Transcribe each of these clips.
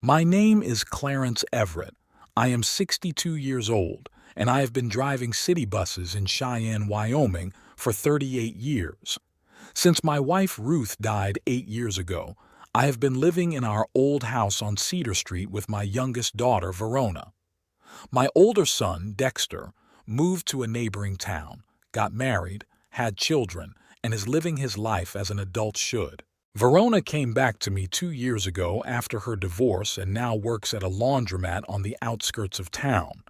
My name is Clarence Everett. I am 62 years old, and I have been driving city buses in Cheyenne, Wyoming for 38 years. Since my wife Ruth died 8 years ago, I have been living in our old house on Cedar Street with my youngest daughter, Verona. My older son, Dexter, moved to a neighboring town, got married, had children, and is living his life as an adult should. Verona came back to me 2 years ago after her divorce and now works at a laundromat on the outskirts of town.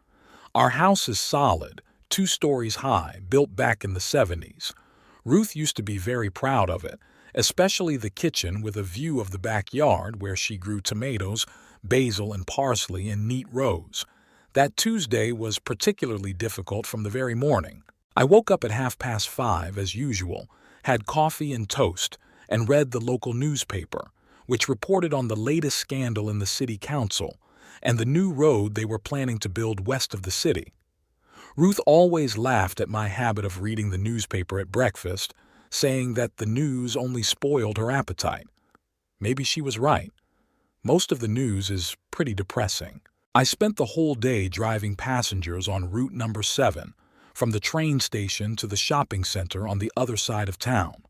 Our house is solid, 2 stories high, built back in the 70s. Ruth used to be very proud of it, especially the kitchen with a view of the backyard where she grew tomatoes, basil, and parsley in neat rows. That Tuesday was particularly difficult from the very morning. I woke up at 5:30 as usual, had coffee and toast, and read the local newspaper, which reported on the latest scandal in the city council and the new road they were planning to build west of the city. Ruth always laughed at my habit of reading the newspaper at breakfast, saying that the news only spoiled her appetite. Maybe she was right. Most of the news is pretty depressing. I spent the whole day driving passengers on Route number 7, from the train station to the shopping center on the other side of town.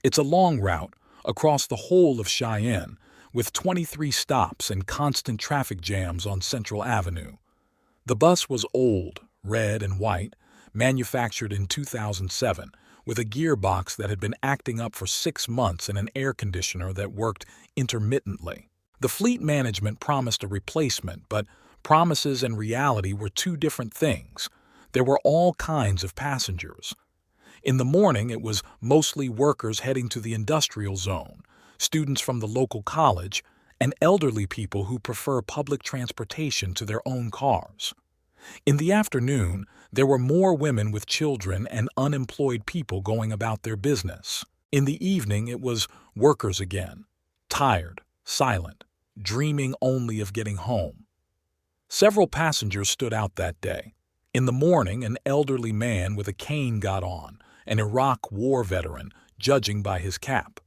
It's a long route across the whole of Cheyenne, with 23 stops and constant traffic jams on Central Avenue. The bus was old, red and white, manufactured in 2007, with a gearbox that had been acting up for 6 months and an air conditioner that worked intermittently. The fleet management promised a replacement, but promises and reality were two different things. There were all kinds of passengers. In the morning, it was mostly workers heading to the industrial zone, students from the local college, and elderly people who prefer public transportation to their own cars. In the afternoon, there were more women with children and unemployed people going about their business. In the evening, it was workers again, tired, silent, dreaming only of getting home. Several passengers stood out that day. In the morning, an elderly man with a cane got on, an Iraq war veteran, judging by his cap.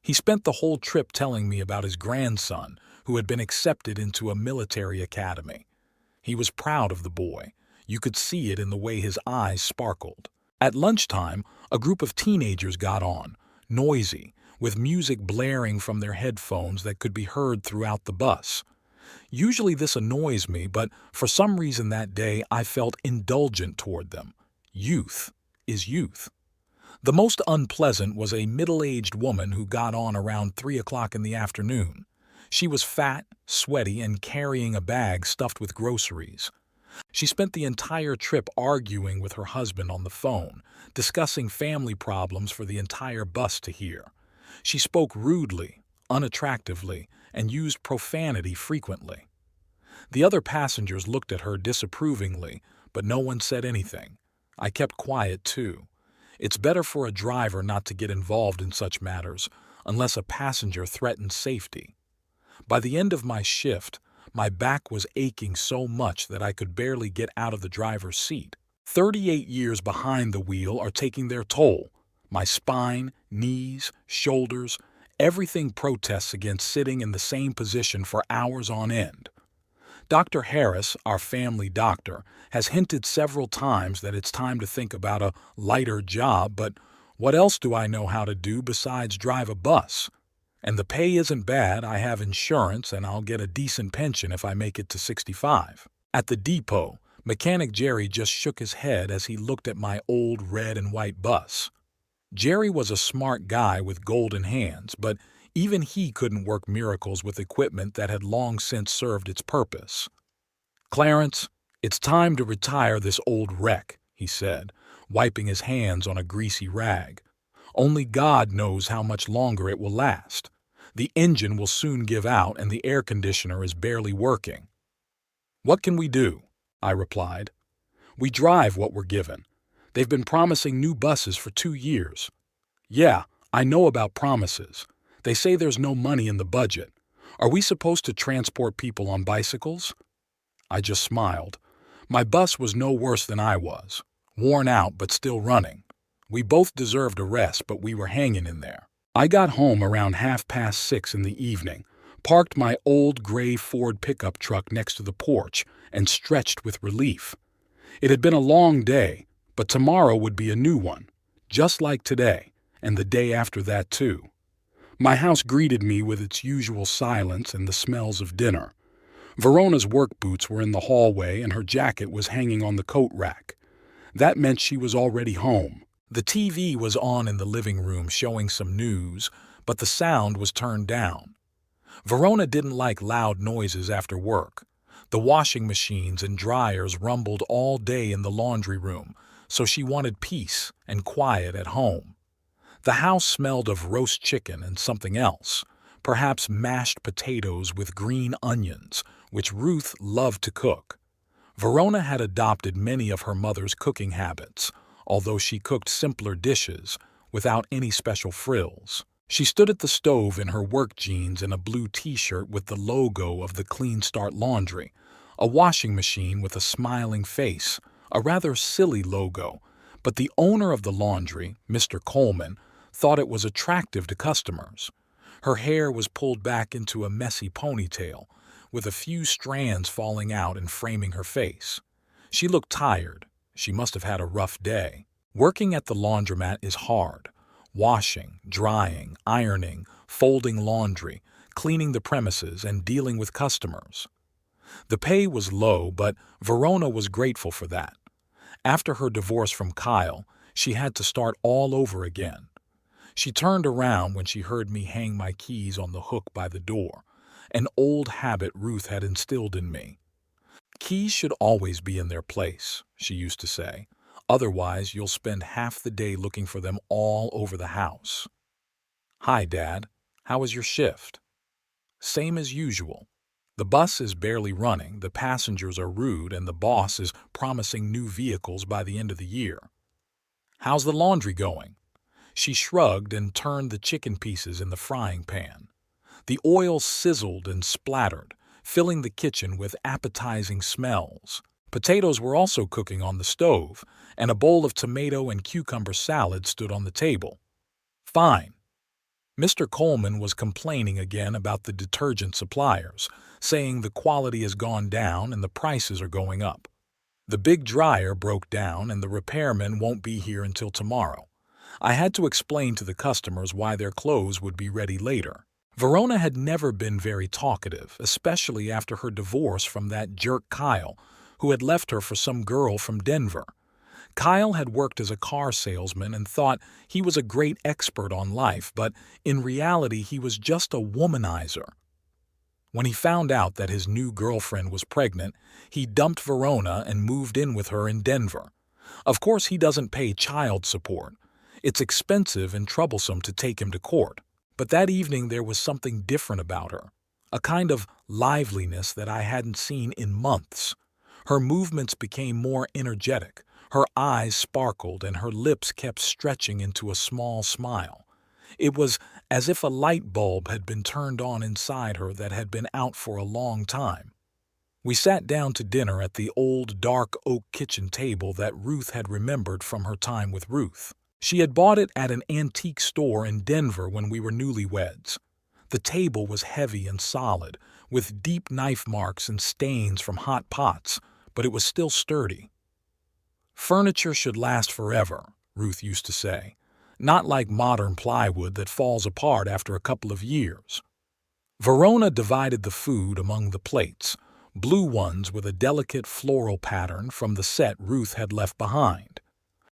He spent the whole trip telling me about his grandson, who had been accepted into a military academy. He was proud of the boy. You could see it in the way his eyes sparkled. At lunchtime, a group of teenagers got on, noisy, with music blaring from their headphones that could be heard throughout the bus. Usually this annoys me, but for some reason that day I felt indulgent toward them. Youth is youth. The most unpleasant was a middle-aged woman who got on around 3 o'clock in the afternoon. She was fat, sweaty, and carrying a bag stuffed with groceries. She spent the entire trip arguing with her husband on the phone, discussing family problems for the entire bus to hear. She spoke rudely, unattractively, and used profanity frequently. The other passengers looked at her disapprovingly, but no one said anything. I kept quiet too. It's better for a driver not to get involved in such matters unless a passenger threatens safety. By the end of my shift, my back was aching so much that I could barely get out of the driver's seat. 38 years behind the wheel are taking their toll. My spine, knees, shoulders, everything protests against sitting in the same position for hours on end. Dr. Harris, our family doctor, has hinted several times that it's time to think about a lighter job, but what else do I know how to do besides drive a bus? And the pay isn't bad. I have insurance and I'll get a decent pension if I make it to 65. At the depot, Mechanic Jerry just shook his head as he looked at my old red and white bus. Jerry was a smart guy with golden hands, but even he couldn't work miracles with equipment that had long since served its purpose. "Clarence, it's time to retire this old wreck," he said, wiping his hands on a greasy rag. "Only God knows how much longer it will last. The engine will soon give out and the air conditioner is barely working." "What can we do?" I replied. "We drive what we're given. They've been promising new buses for 2 years. "Yeah, I know about promises. They say there's no money in the budget. Are we supposed to transport people on bicycles?" I just smiled. My bus was no worse than I was. Worn out but still running. We both deserved a rest, but we were hanging in there. I got home around 6:30 in the evening, parked my old gray Ford pickup truck next to the porch, and stretched with relief. It had been a long day, but tomorrow would be a new one, just like today, and the day after that too. My house greeted me with its usual silence and the smells of dinner. Verona's work boots were in the hallway and her jacket was hanging on the coat rack. That meant she was already home. The TV was on in the living room showing some news, but the sound was turned down. Verona didn't like loud noises after work. The washing machines and dryers rumbled all day in the laundry room, so she wanted peace and quiet at home. The house smelled of roast chicken and something else, perhaps mashed potatoes with green onions, which Ruth loved to cook. Verona had adopted many of her mother's cooking habits, although she cooked simpler dishes without any special frills. She stood at the stove in her work jeans and a blue t-shirt with the logo of the Clean Start Laundry, a washing machine with a smiling face, a rather silly logo, but the owner of the laundry, Mr. Coleman, thought it was attractive to customers. Her hair was pulled back into a messy ponytail, with a few strands falling out and framing her face. She looked tired. She must have had a rough day. Working at the laundromat is hard. Washing, drying, ironing, folding laundry, cleaning the premises, and dealing with customers. The pay was low, but Verona was grateful for that. After her divorce from Kyle, she had to start all over again. She turned around when she heard me hang my keys on the hook by the door, an old habit Ruth had instilled in me. Keys should always be in their place, she used to say. Otherwise, you'll spend half the day looking for them all over the house. Hi, Dad. How was your shift? Same as usual. The bus is barely running, the passengers are rude, and the boss is promising new vehicles by the end of the year. How's the laundry going? She shrugged and turned the chicken pieces in the frying pan. The oil sizzled and splattered, filling the kitchen with appetizing smells. Potatoes were also cooking on the stove, and a bowl of tomato and cucumber salad stood on the table. Fine. Mr. Coleman was complaining again about the detergent suppliers, saying the quality has gone down and the prices are going up. The big dryer broke down and the repairman won't be here until tomorrow. I had to explain to the customers why their clothes would be ready later. Verona had never been very talkative, especially after her divorce from that jerk Kyle, who had left her for some girl from Denver. Kyle had worked as a car salesman and thought he was a great expert on life, but in reality he was just a womanizer. When he found out that his new girlfriend was pregnant, he dumped Verona and moved in with her in Denver. Of course, he doesn't pay child support. It's expensive and troublesome to take him to court. But that evening there was something different about her, a kind of liveliness that I hadn't seen in months. Her movements became more energetic, her eyes sparkled, and her lips kept stretching into a small smile. It was as if a light bulb had been turned on inside her that had been out for a long time. We sat down to dinner at the old dark oak kitchen table that Ruth had remembered from her time with Ruth. She had bought it at an antique store in Denver when we were newlyweds. The table was heavy and solid, with deep knife marks and stains from hot pots, but it was still sturdy. Furniture should last forever, Ruth used to say, not like modern plywood that falls apart after a couple of years. Verona divided the food among the plates, blue ones with a delicate floral pattern from the set Ruth had left behind.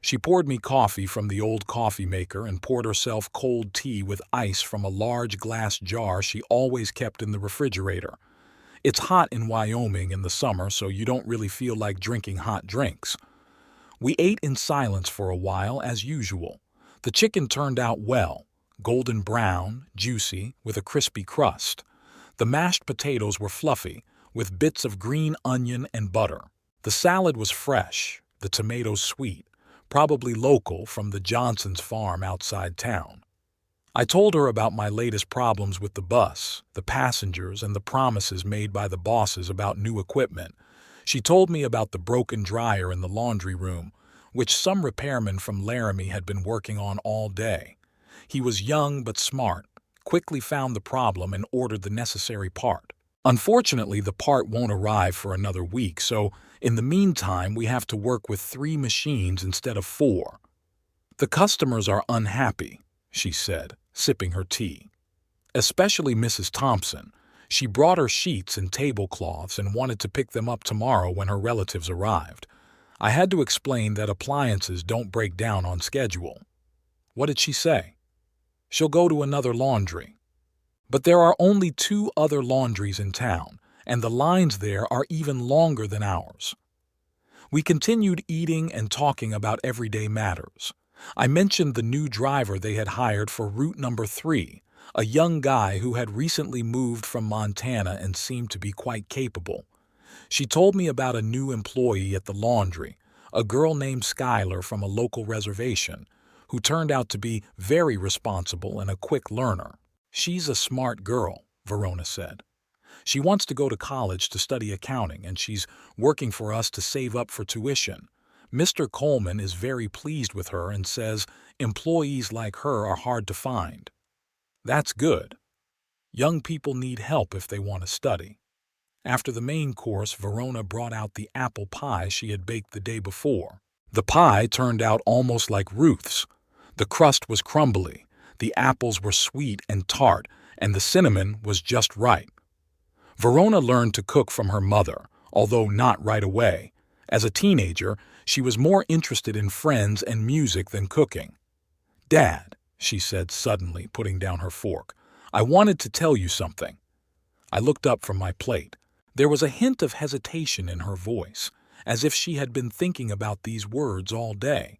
She poured me coffee from the old coffee maker and poured herself cold tea with ice from a large glass jar she always kept in the refrigerator. It's hot in Wyoming in the summer, so you don't really feel like drinking hot drinks. We ate in silence for a while, as usual. The chicken turned out well, golden brown, juicy, with a crispy crust. The mashed potatoes were fluffy, with bits of green onion and butter. The salad was fresh, the tomatoes sweet, probably local from the Johnson's farm outside town. I told her about my latest problems with the bus, the passengers, and the promises made by the bosses about new equipment. She told me about the broken dryer in the laundry room, which some repairman from Laramie had been working on all day. He was young but smart, quickly found the problem and ordered the necessary part. Unfortunately, the part won't arrive for another week, so in the meantime, we have to work with 3 machines instead of 4. The customers are unhappy, she said, sipping her tea. Especially Mrs. Thompson. She brought her sheets and tablecloths and wanted to pick them up tomorrow when her relatives arrived. I had to explain that appliances don't break down on schedule. What did she say? She'll go to another laundry. But there are only 2 other laundries in town, and the lines there are even longer than ours. We continued eating and talking about everyday matters. I mentioned the new driver they had hired for route number 3, a young guy who had recently moved from Montana and seemed to be quite capable. She told me about a new employee at the laundry, a girl named Skylar from a local reservation, who turned out to be very responsible and a quick learner. She's a smart girl, Verona said. She wants to go to college to study accounting, and she's working for us to save up for tuition. Mr. Coleman is very pleased with her and says employees like her are hard to find. That's good. Young people need help if they want to study. After the main course, Verona brought out the apple pie she had baked the day before. The pie turned out almost like Ruth's. The crust was crumbly, the apples were sweet and tart, and the cinnamon was just right. Verona learned to cook from her mother, although not right away. As a teenager, she was more interested in friends and music than cooking. "Dad," she said suddenly, putting down her fork, "I wanted to tell you something." I looked up from my plate. There was a hint of hesitation in her voice, as if she had been thinking about these words all day.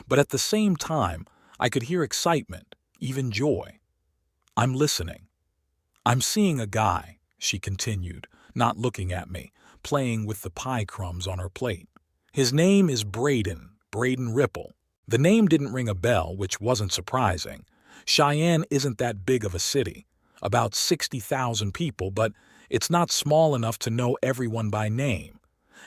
But at the same time, I could hear excitement, even joy. "I'm listening." "I'm seeing a guy," she continued, not looking at me, playing with the pie crumbs on her plate. "His name is Braden Ripple." The name didn't ring a bell, which wasn't surprising. Cheyenne isn't that big of a city, about 60,000 people, but it's not small enough to know everyone by name,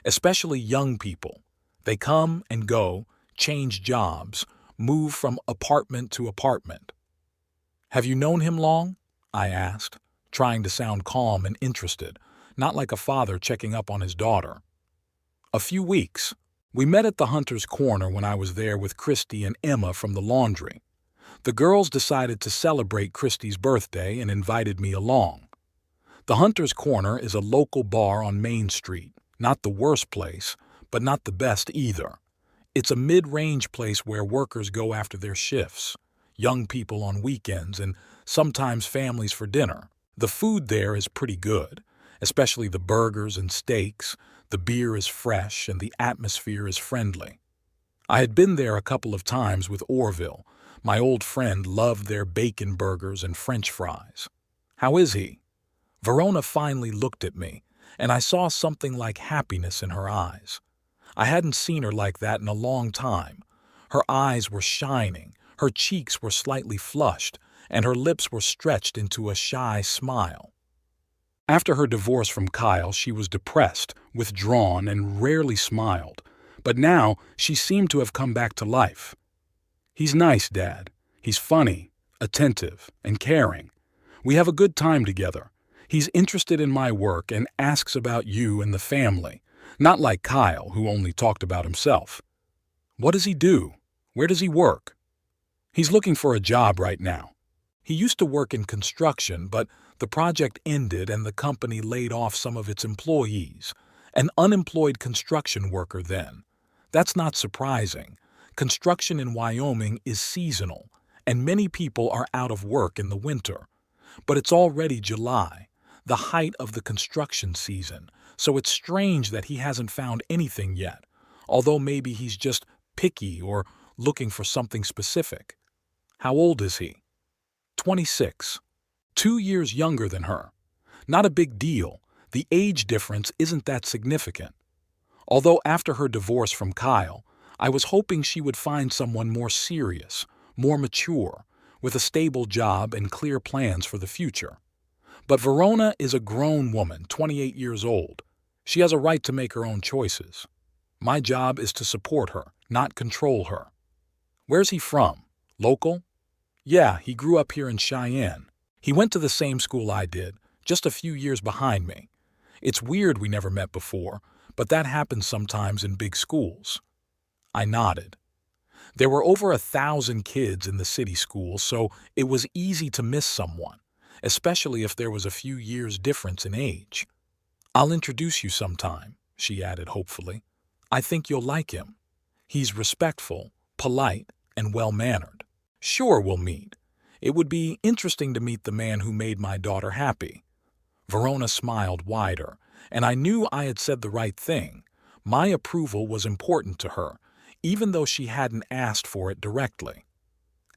especially young people. They come and go, change jobs, move from apartment to apartment. "Have you known him long?" I asked, trying to sound calm and interested, not like a father checking up on his daughter. "A few weeks. We met at the Hunter's Corner when I was there with Christy and Emma from the laundry. The girls decided to celebrate Christy's birthday and invited me along. The Hunter's Corner is a local bar on Main Street, not the worst place, but not the best either. It's a mid-range place where workers go after their shifts, young people on weekends, and sometimes families for dinner. The food there is pretty good, especially the burgers and steaks. The beer is fresh and the atmosphere is friendly. I had been there a couple of times with Orville. My old friend loved their bacon burgers and French fries. "How is he?" Verona finally looked at me, and I saw something like happiness in her eyes. I hadn't seen her like that in a long time. Her eyes were shining, her cheeks were slightly flushed, and her lips were stretched into a shy smile. After her divorce from Kyle, she was depressed, withdrawn, and rarely smiled. But now she seemed to have come back to life. "He's nice, Dad. He's funny, attentive, and caring. We have a good time together. He's interested in my work and asks about you and the family, not like Kyle, who only talked about himself." "What does he do? Where does he work?" "He's looking for a job right now. He used to work in construction, but the project ended and the company laid off some of its employees. An unemployed construction worker then. That's not surprising. Construction in Wyoming is seasonal, and many people are out of work in the winter. But it's already July, the height of the construction season, so it's strange that he hasn't found anything yet, although maybe he's just picky or looking for something specific." "How old is he?" 26. 2 years younger than her. Not a big deal. The age difference isn't that significant. Although after her divorce from Kyle, I was hoping she would find someone more serious, more mature, with a stable job and clear plans for the future. But Verona is a grown woman, 28 years old. She has a right to make her own choices. My job is to support her, not control her. "Where's he from? Local?" "Yeah, he grew up here in Cheyenne. He went to the same school I did, just a few years behind me. It's weird we never met before, but that happens sometimes in big schools. I nodded. There were over 1,000 kids in the city school, so it was easy to miss someone, especially if there was a few years difference in age. I'll introduce you sometime, she added hopefully. I think you'll like him. He's respectful, polite, and well-mannered. Sure, we'll meet. It would be interesting to meet the man who made my daughter happy. Verona smiled wider, and I knew I had said the right thing. My approval was important to her, even though she hadn't asked for it directly.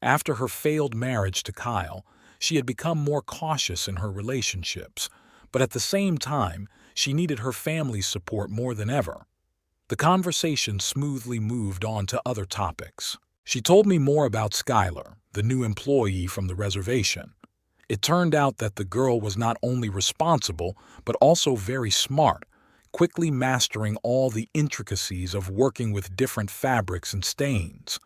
After her failed marriage to Kyle, she had become more cautious in her relationships, but at the same time, she needed her family's support more than ever. The conversation smoothly moved on to other topics. She told me more about Skylar, the new employee from the reservation. It turned out that the girl was not only responsible, but also very smart, quickly mastering all the intricacies of working with different fabrics and stains.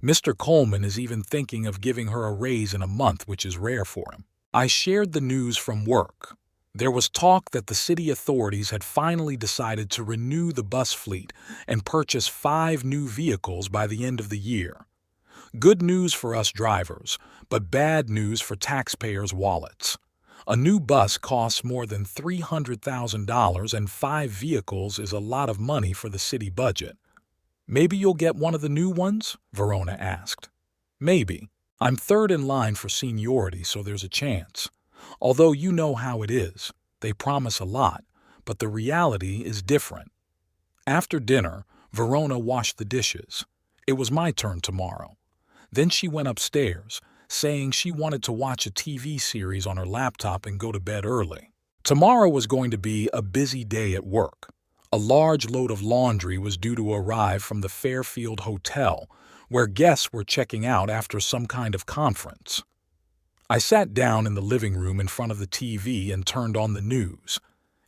Mr. Coleman is even thinking of giving her a raise in a month, which is rare for him. I shared the news from work. There was talk that the city authorities had finally decided to renew the bus fleet and purchase 5 new vehicles by the end of the year. Good news for us drivers, but bad news for taxpayers' wallets. A new bus costs more than $300,000, and 5 vehicles is a lot of money for the city budget. Maybe you'll get one of the new ones? Verona asked. Maybe. I'm third in line for seniority, so there's a chance. Although you know how it is. They promise a lot, but the reality is different. After dinner, Verona washed the dishes. It was my turn tomorrow. Then she went upstairs, saying she wanted to watch a TV series on her laptop and go to bed early. Tomorrow was going to be a busy day at work. A large load of laundry was due to arrive from the Fairfield Hotel, where guests were checking out after some kind of conference. I sat down in the living room in front of the TV and turned on the news.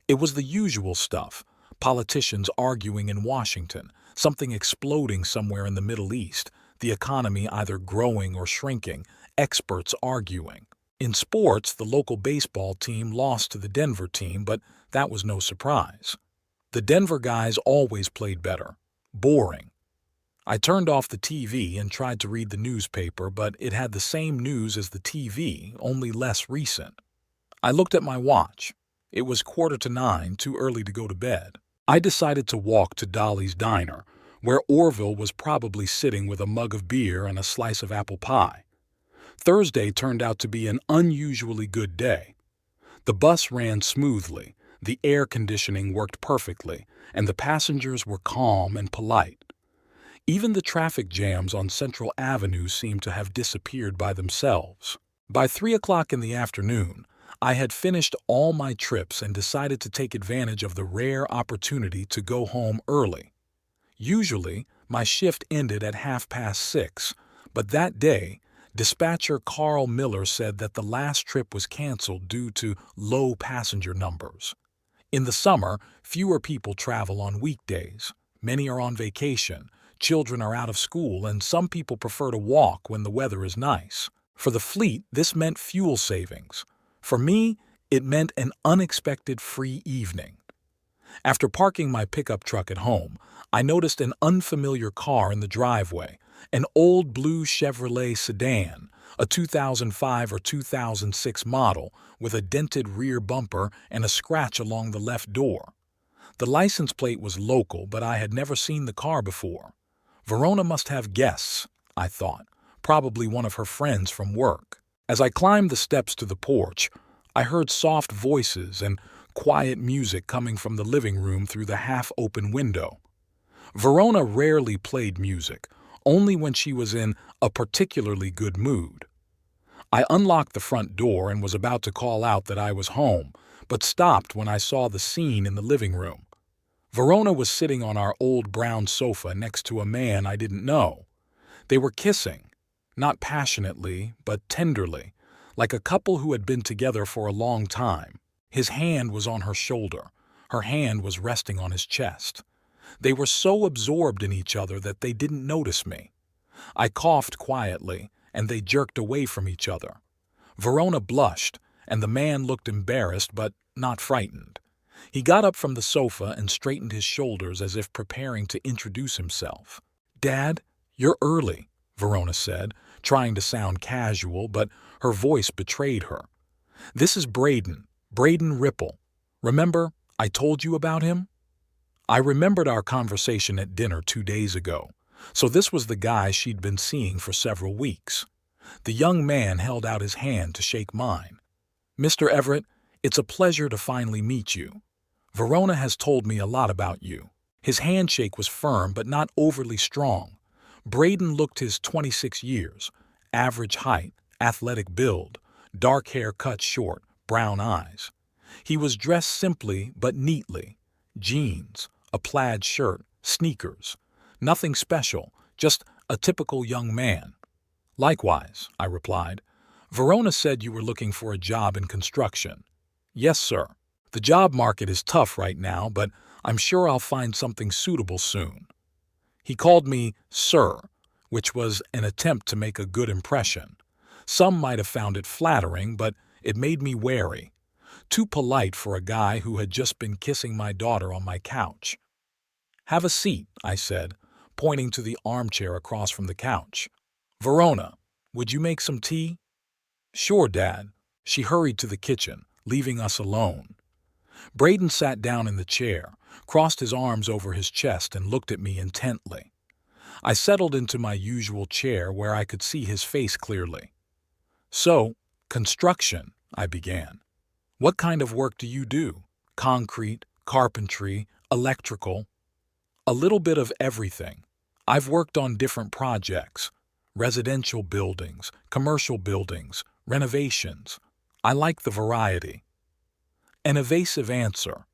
It was the usual stuff: politicians arguing in Washington, something exploding somewhere in the Middle East, the economy either growing or shrinking, experts arguing. In sports, the local baseball team lost to the Denver team, but that was no surprise. The Denver guys always played better. Boring. I turned off the TV and tried to read the newspaper, but it had the same news as the TV, only less recent. I looked at my watch. It was 8:45, too early to go to bed. I decided to walk to Dolly's Diner, where Orville was probably sitting with a mug of beer and a slice of apple pie. Thursday turned out to be an unusually good day. The bus ran smoothly, the air conditioning worked perfectly, and the passengers were calm and polite. Even the traffic jams on Central Avenue seemed to have disappeared by themselves. By 3 o'clock in the afternoon, I had finished all my trips and decided to take advantage of the rare opportunity to go home early. Usually, my shift ended at 6:30, but that day, dispatcher Carl Miller said that the last trip was canceled due to low passenger numbers. In the summer, fewer people travel on weekdays. Many are on vacation, children are out of school, and some people prefer to walk when the weather is nice. For the fleet, this meant fuel savings. For me, it meant an unexpected free evening. After parking my pickup truck at home, I noticed an unfamiliar car in the driveway, an old blue Chevrolet sedan, a 2005 or 2006 model with a dented rear bumper and a scratch along the left door. The license plate was local, but I had never seen the car before. Verona must have guests, I thought, probably one of her friends from work. As I climbed the steps to the porch, I heard soft voices and quiet music coming from the living room through the half-open window. Verona rarely played music, only when she was in a particularly good mood. I unlocked the front door and was about to call out that I was home, but stopped when I saw the scene in the living room. Verona was sitting on our old brown sofa next to a man I didn't know. They were kissing, not passionately, but tenderly, like a couple who had been together for a long time. His hand was on her shoulder. Her hand was resting on his chest. They were so absorbed in each other that they didn't notice me. I coughed quietly, and they jerked away from each other. Verona blushed, and the man looked embarrassed but not frightened. He got up from the sofa and straightened his shoulders as if preparing to introduce himself. "Dad, you're early," Verona said, trying to sound casual, but her voice betrayed her. "This is Braden Ripple. Remember, I told you about him?" I remembered our conversation at dinner 2 days ago, so this was the guy she'd been seeing for several weeks. The young man held out his hand to shake mine. "Mr. Everett, it's a pleasure to finally meet you. Verona has told me a lot about you." His handshake was firm but not overly strong. Braden looked his 26 years, average height, athletic build, dark hair cut short, brown eyes. He was dressed simply but neatly. Jeans, a plaid shirt, sneakers. Nothing special, just a typical young man. "Likewise," I replied. "Verona said you were looking for a job in construction." "Yes, sir. The job market is tough right now, but I'm sure I'll find something suitable soon." He called me sir, which was an attempt to make a good impression. Some might have found it flattering, but it made me wary. Too polite for a guy who had just been kissing my daughter on my couch. "Have a seat," I said, pointing to the armchair across from the couch. "Verona, would you make some tea?" "Sure, Dad." She hurried to the kitchen, leaving us alone. Braden sat down in the chair, crossed his arms over his chest, and looked at me intently. I settled into my usual chair where I could see his face clearly. "So, construction," I began. "What kind of work do you do? Concrete, carpentry, electrical?" "A little bit of everything. I've worked on different projects. Residential buildings, commercial buildings, renovations. I like the variety." An evasive answer.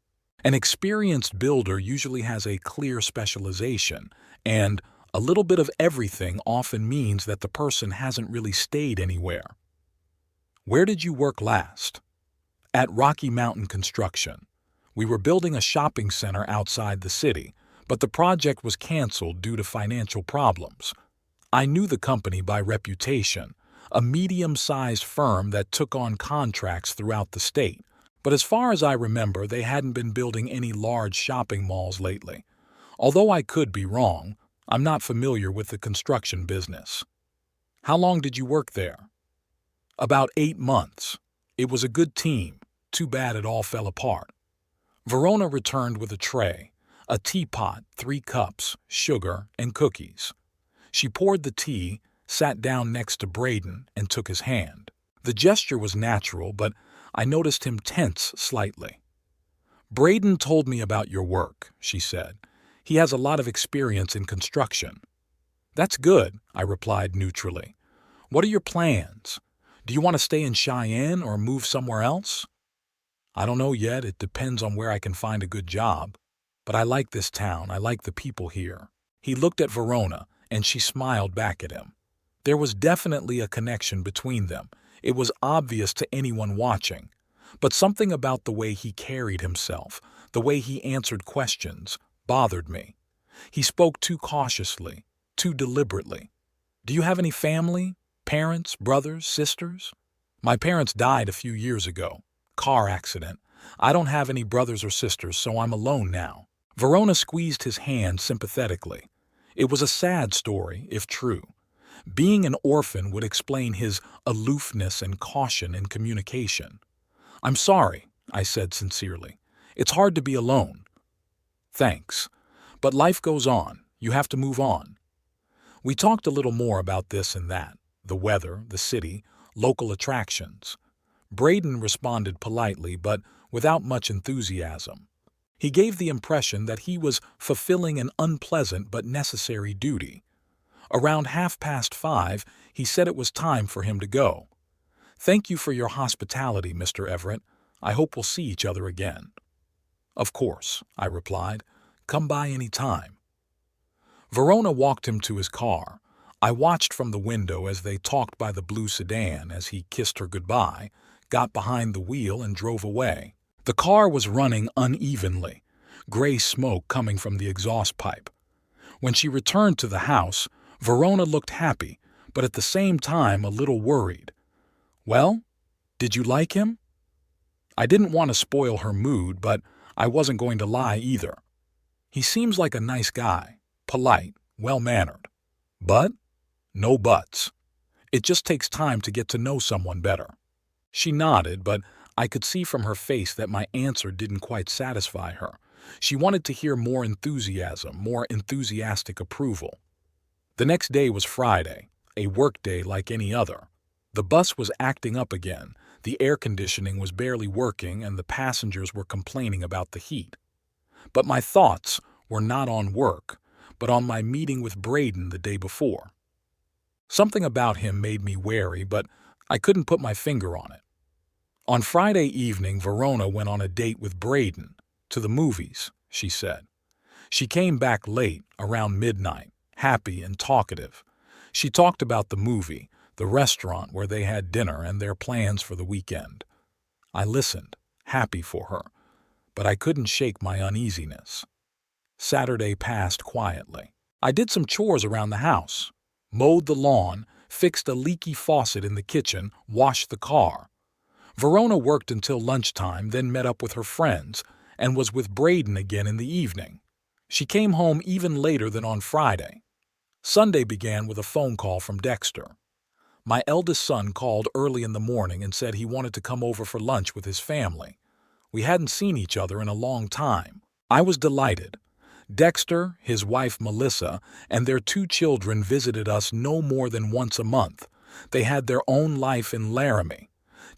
An experienced builder usually has a clear specialization, and a little bit of everything often means that the person hasn't really stayed anywhere. "Where did you work last?" "At Rocky Mountain Construction. We were building a shopping center outside the city, but the project was canceled due to financial problems. I knew the company by reputation, a medium-sized firm that took on contracts throughout the state, but as far as I remember, they hadn't been building any large shopping malls lately. Although I could be wrong, I'm not familiar with the construction business." "How long did you work there?" "About 8 months. It was a good team. Too bad it all fell apart." Verona returned with a tray, a teapot, 3 cups, sugar, and cookies. She poured the tea, sat down next to Braden, and took his hand. The gesture was natural, but I noticed him tense slightly. "Braden told me about your work," she said. "He has a lot of experience in construction." "That's good," I replied neutrally. "What are your plans? Do you want to stay in Cheyenne or move somewhere else?" "I don't know yet. It depends on where I can find a good job. But I like this town. I like the people here." He looked at Verona, and she smiled back at him. There was definitely a connection between them. It was obvious to anyone watching. But something about the way he carried himself, the way he answered questions, bothered me. He spoke too cautiously, too deliberately. "Do you have any family? Parents, brothers, sisters?" "My parents died a few years ago. Car accident. I don't have any brothers or sisters, so I'm alone now." Verona squeezed his hand sympathetically. It was a sad story, if true. Being an orphan would explain his aloofness and caution in communication. "I'm sorry," I said sincerely. "It's hard to be alone." "Thanks. But life goes on. You have to move on." We talked a little more about this and that, the weather, the city, local attractions. Braden responded politely, but without much enthusiasm. He gave the impression that he was fulfilling an unpleasant but necessary duty. Around 5:30, he said it was time for him to go. "Thank you for your hospitality, Mr. Everett. I hope we'll see each other again." "Of course," I replied. "Come by any time." Verona walked him to his car. I watched from the window as they talked by the blue sedan as he kissed her goodbye, got behind the wheel, and drove away. The car was running unevenly, gray smoke coming from the exhaust pipe. When she returned to the house, Verona looked happy, but at the same time a little worried. "Well, Did you like him? I didn't want to spoil her mood, but I wasn't going to lie either. He seems like a nice guy, polite, well-mannered. But no buts. It just takes time to get to know someone better. She nodded, but I could see from her face that my answer didn't quite satisfy her. She wanted to hear more enthusiasm, more enthusiastic approval. The next day was Friday, a work day like any other. The bus was acting up again, the air conditioning was barely working, and the passengers were complaining about the heat. But my thoughts were not on work, but on my meeting with Braden the day before. Something about him made me wary, but I couldn't put my finger on it. On Friday evening, Verona went on a date with Braden, to the movies, she said. She came back late, around midnight, happy and talkative. She talked about the movie, the restaurant where they had dinner, and their plans for the weekend. I listened, happy for her, but I couldn't shake my uneasiness. Saturday passed quietly. I did some chores around the house, mowed the lawn, fixed a leaky faucet in the kitchen, washed the car. Verona worked until lunchtime, then met up with her friends, and was with Braden again in the evening. She came home even later than on Friday. Sunday began with a phone call from Dexter. My eldest son called early in the morning and said he wanted to come over for lunch with his family. We hadn't seen each other in a long time. I was delighted. Dexter, his wife Melissa, and their 2 children visited us no more than once a month. They had their own life in Laramie.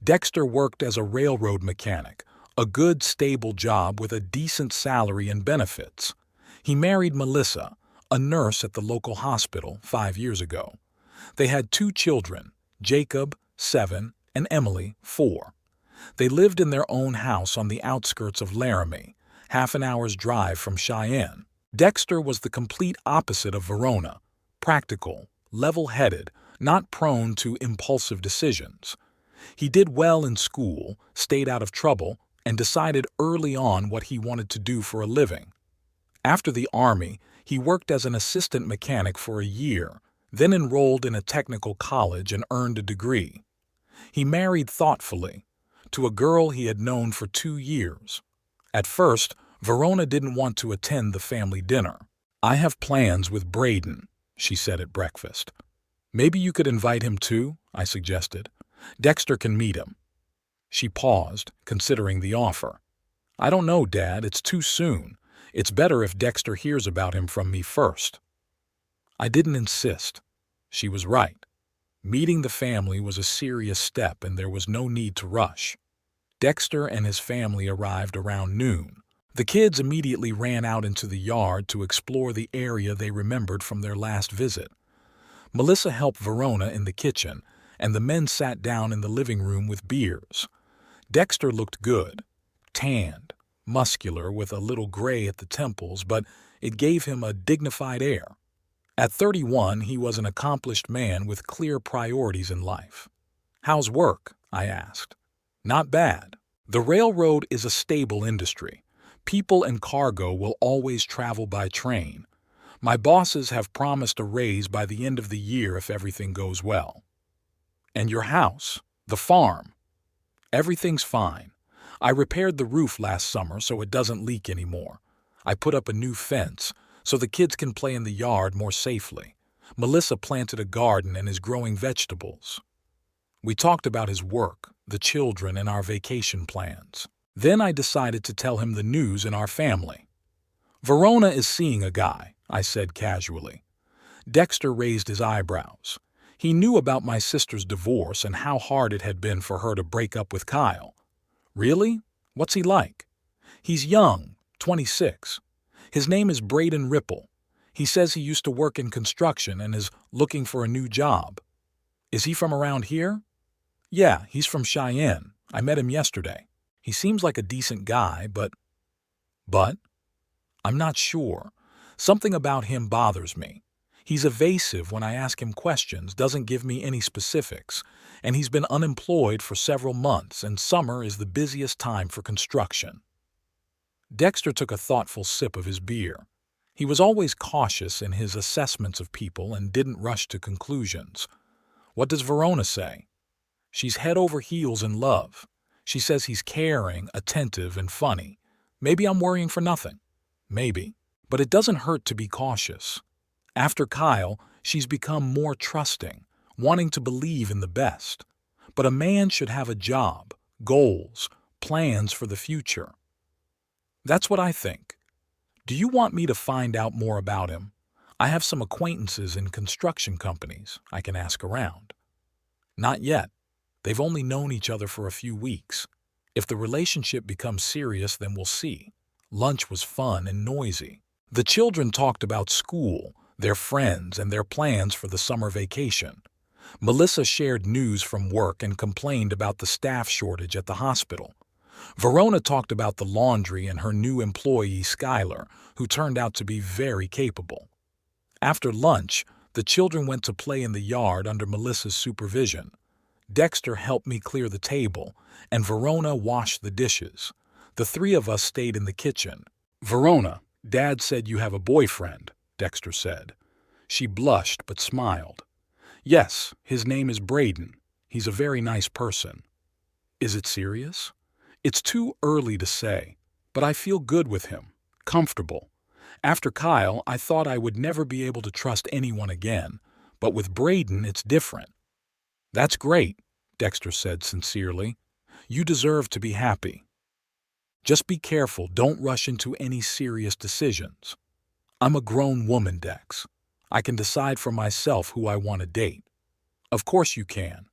Dexter worked as a railroad mechanic, a good, stable job with a decent salary and benefits. He married Melissa, a nurse at the local hospital, 5 years ago. They had 2 children, Jacob, 7, and Emily, 4. They lived in their own house on the outskirts of Laramie, half an hour's drive from Cheyenne. Dexter was the complete opposite of Verona, practical, level-headed, not prone to impulsive decisions. He did well in school, stayed out of trouble, and decided early on what he wanted to do for a living. After the Army, he worked as an assistant mechanic for a year, then enrolled in a technical college and earned a degree. He married thoughtfully, to a girl he had known for 2 years. At first, Verona didn't want to attend the family dinner. "I have plans with Braden," she said at breakfast. "Maybe you could invite him too," I suggested. "Dexter can meet him." She paused, considering the offer. "I don't know, Dad, it's too soon. It's better if Dexter hears about him from me first." I didn't insist. She was right. Meeting the family was a serious step, and there was no need to rush. Dexter and his family arrived around noon. The kids immediately ran out into the yard to explore the area they remembered from their last visit. Melissa helped Verona in the kitchen, and the men sat down in the living room with beers. Dexter looked good, tanned, muscular, with a little gray at the temples, but it gave him a dignified air. At 31, he was an accomplished man with clear priorities in life. "How's work?" I asked. "Not bad. The railroad is a stable industry. People and cargo will always travel by train. My bosses have promised a raise by the end of the year if everything goes well." "And your house? The farm?" "Everything's fine. I repaired the roof last summer so it doesn't leak anymore. I put up a new fence so the kids can play in the yard more safely. Melissa planted a garden and is growing vegetables." We talked about his work, the children, and our vacation plans. Then I decided to tell him the news in our family. "Verona is seeing a guy," I said casually. Dexter raised his eyebrows. He knew about my sister's divorce and how hard it had been for her to break up with Kyle. "Really? What's he like?" "He's young, 26. His name is Braden Ripple. He says he used to work in construction and is looking for a new job." "Is he from around here?" "Yeah, he's from Cheyenne. I met him yesterday. He seems like a decent guy, but—" "But?" "I'm not sure. Something about him bothers me. He's evasive when I ask him questions, doesn't give me any specifics, and he's been unemployed for several months, and summer is the busiest time for construction." Dexter took a thoughtful sip of his beer. He was always cautious in his assessments of people and didn't rush to conclusions. "What does Verona say?" She's head over heels in love. She says he's caring, attentive, and funny. Maybe I'm worrying for nothing. Maybe. But it doesn't hurt to be cautious. After Kyle, she's become more trusting, wanting to believe in the best. But a man should have a job, goals, plans for the future. That's what I think. Do you want me to find out more about him? I have some acquaintances in construction companies. I can ask around. Not yet. They've only known each other for a few weeks. If the relationship becomes serious, then we'll see. Lunch was fun and noisy. The children talked about school, their friends, and their plans for the summer vacation. Melissa shared news from work and complained about the staff shortage at the hospital. Verona talked about the laundry and her new employee, Skylar, who turned out to be very capable. After lunch, the children went to play in the yard under Melissa's supervision. Dexter helped me clear the table, and Verona washed the dishes. The three of us stayed in the kitchen. "Verona, Dad said you have a boyfriend," Dexter said. She blushed but smiled. "Yes, his name is Braden. He's a very nice person." "Is it serious?" "It's too early to say, but I feel good with him, comfortable. After Kyle, I thought I would never be able to trust anyone again, but with Braden it's different." "That's great," Dexter said sincerely. "You deserve to be happy. Just be careful, don't rush into any serious decisions. I'm a grown woman, Dex. I can decide for myself who I want to date." "Of course you can.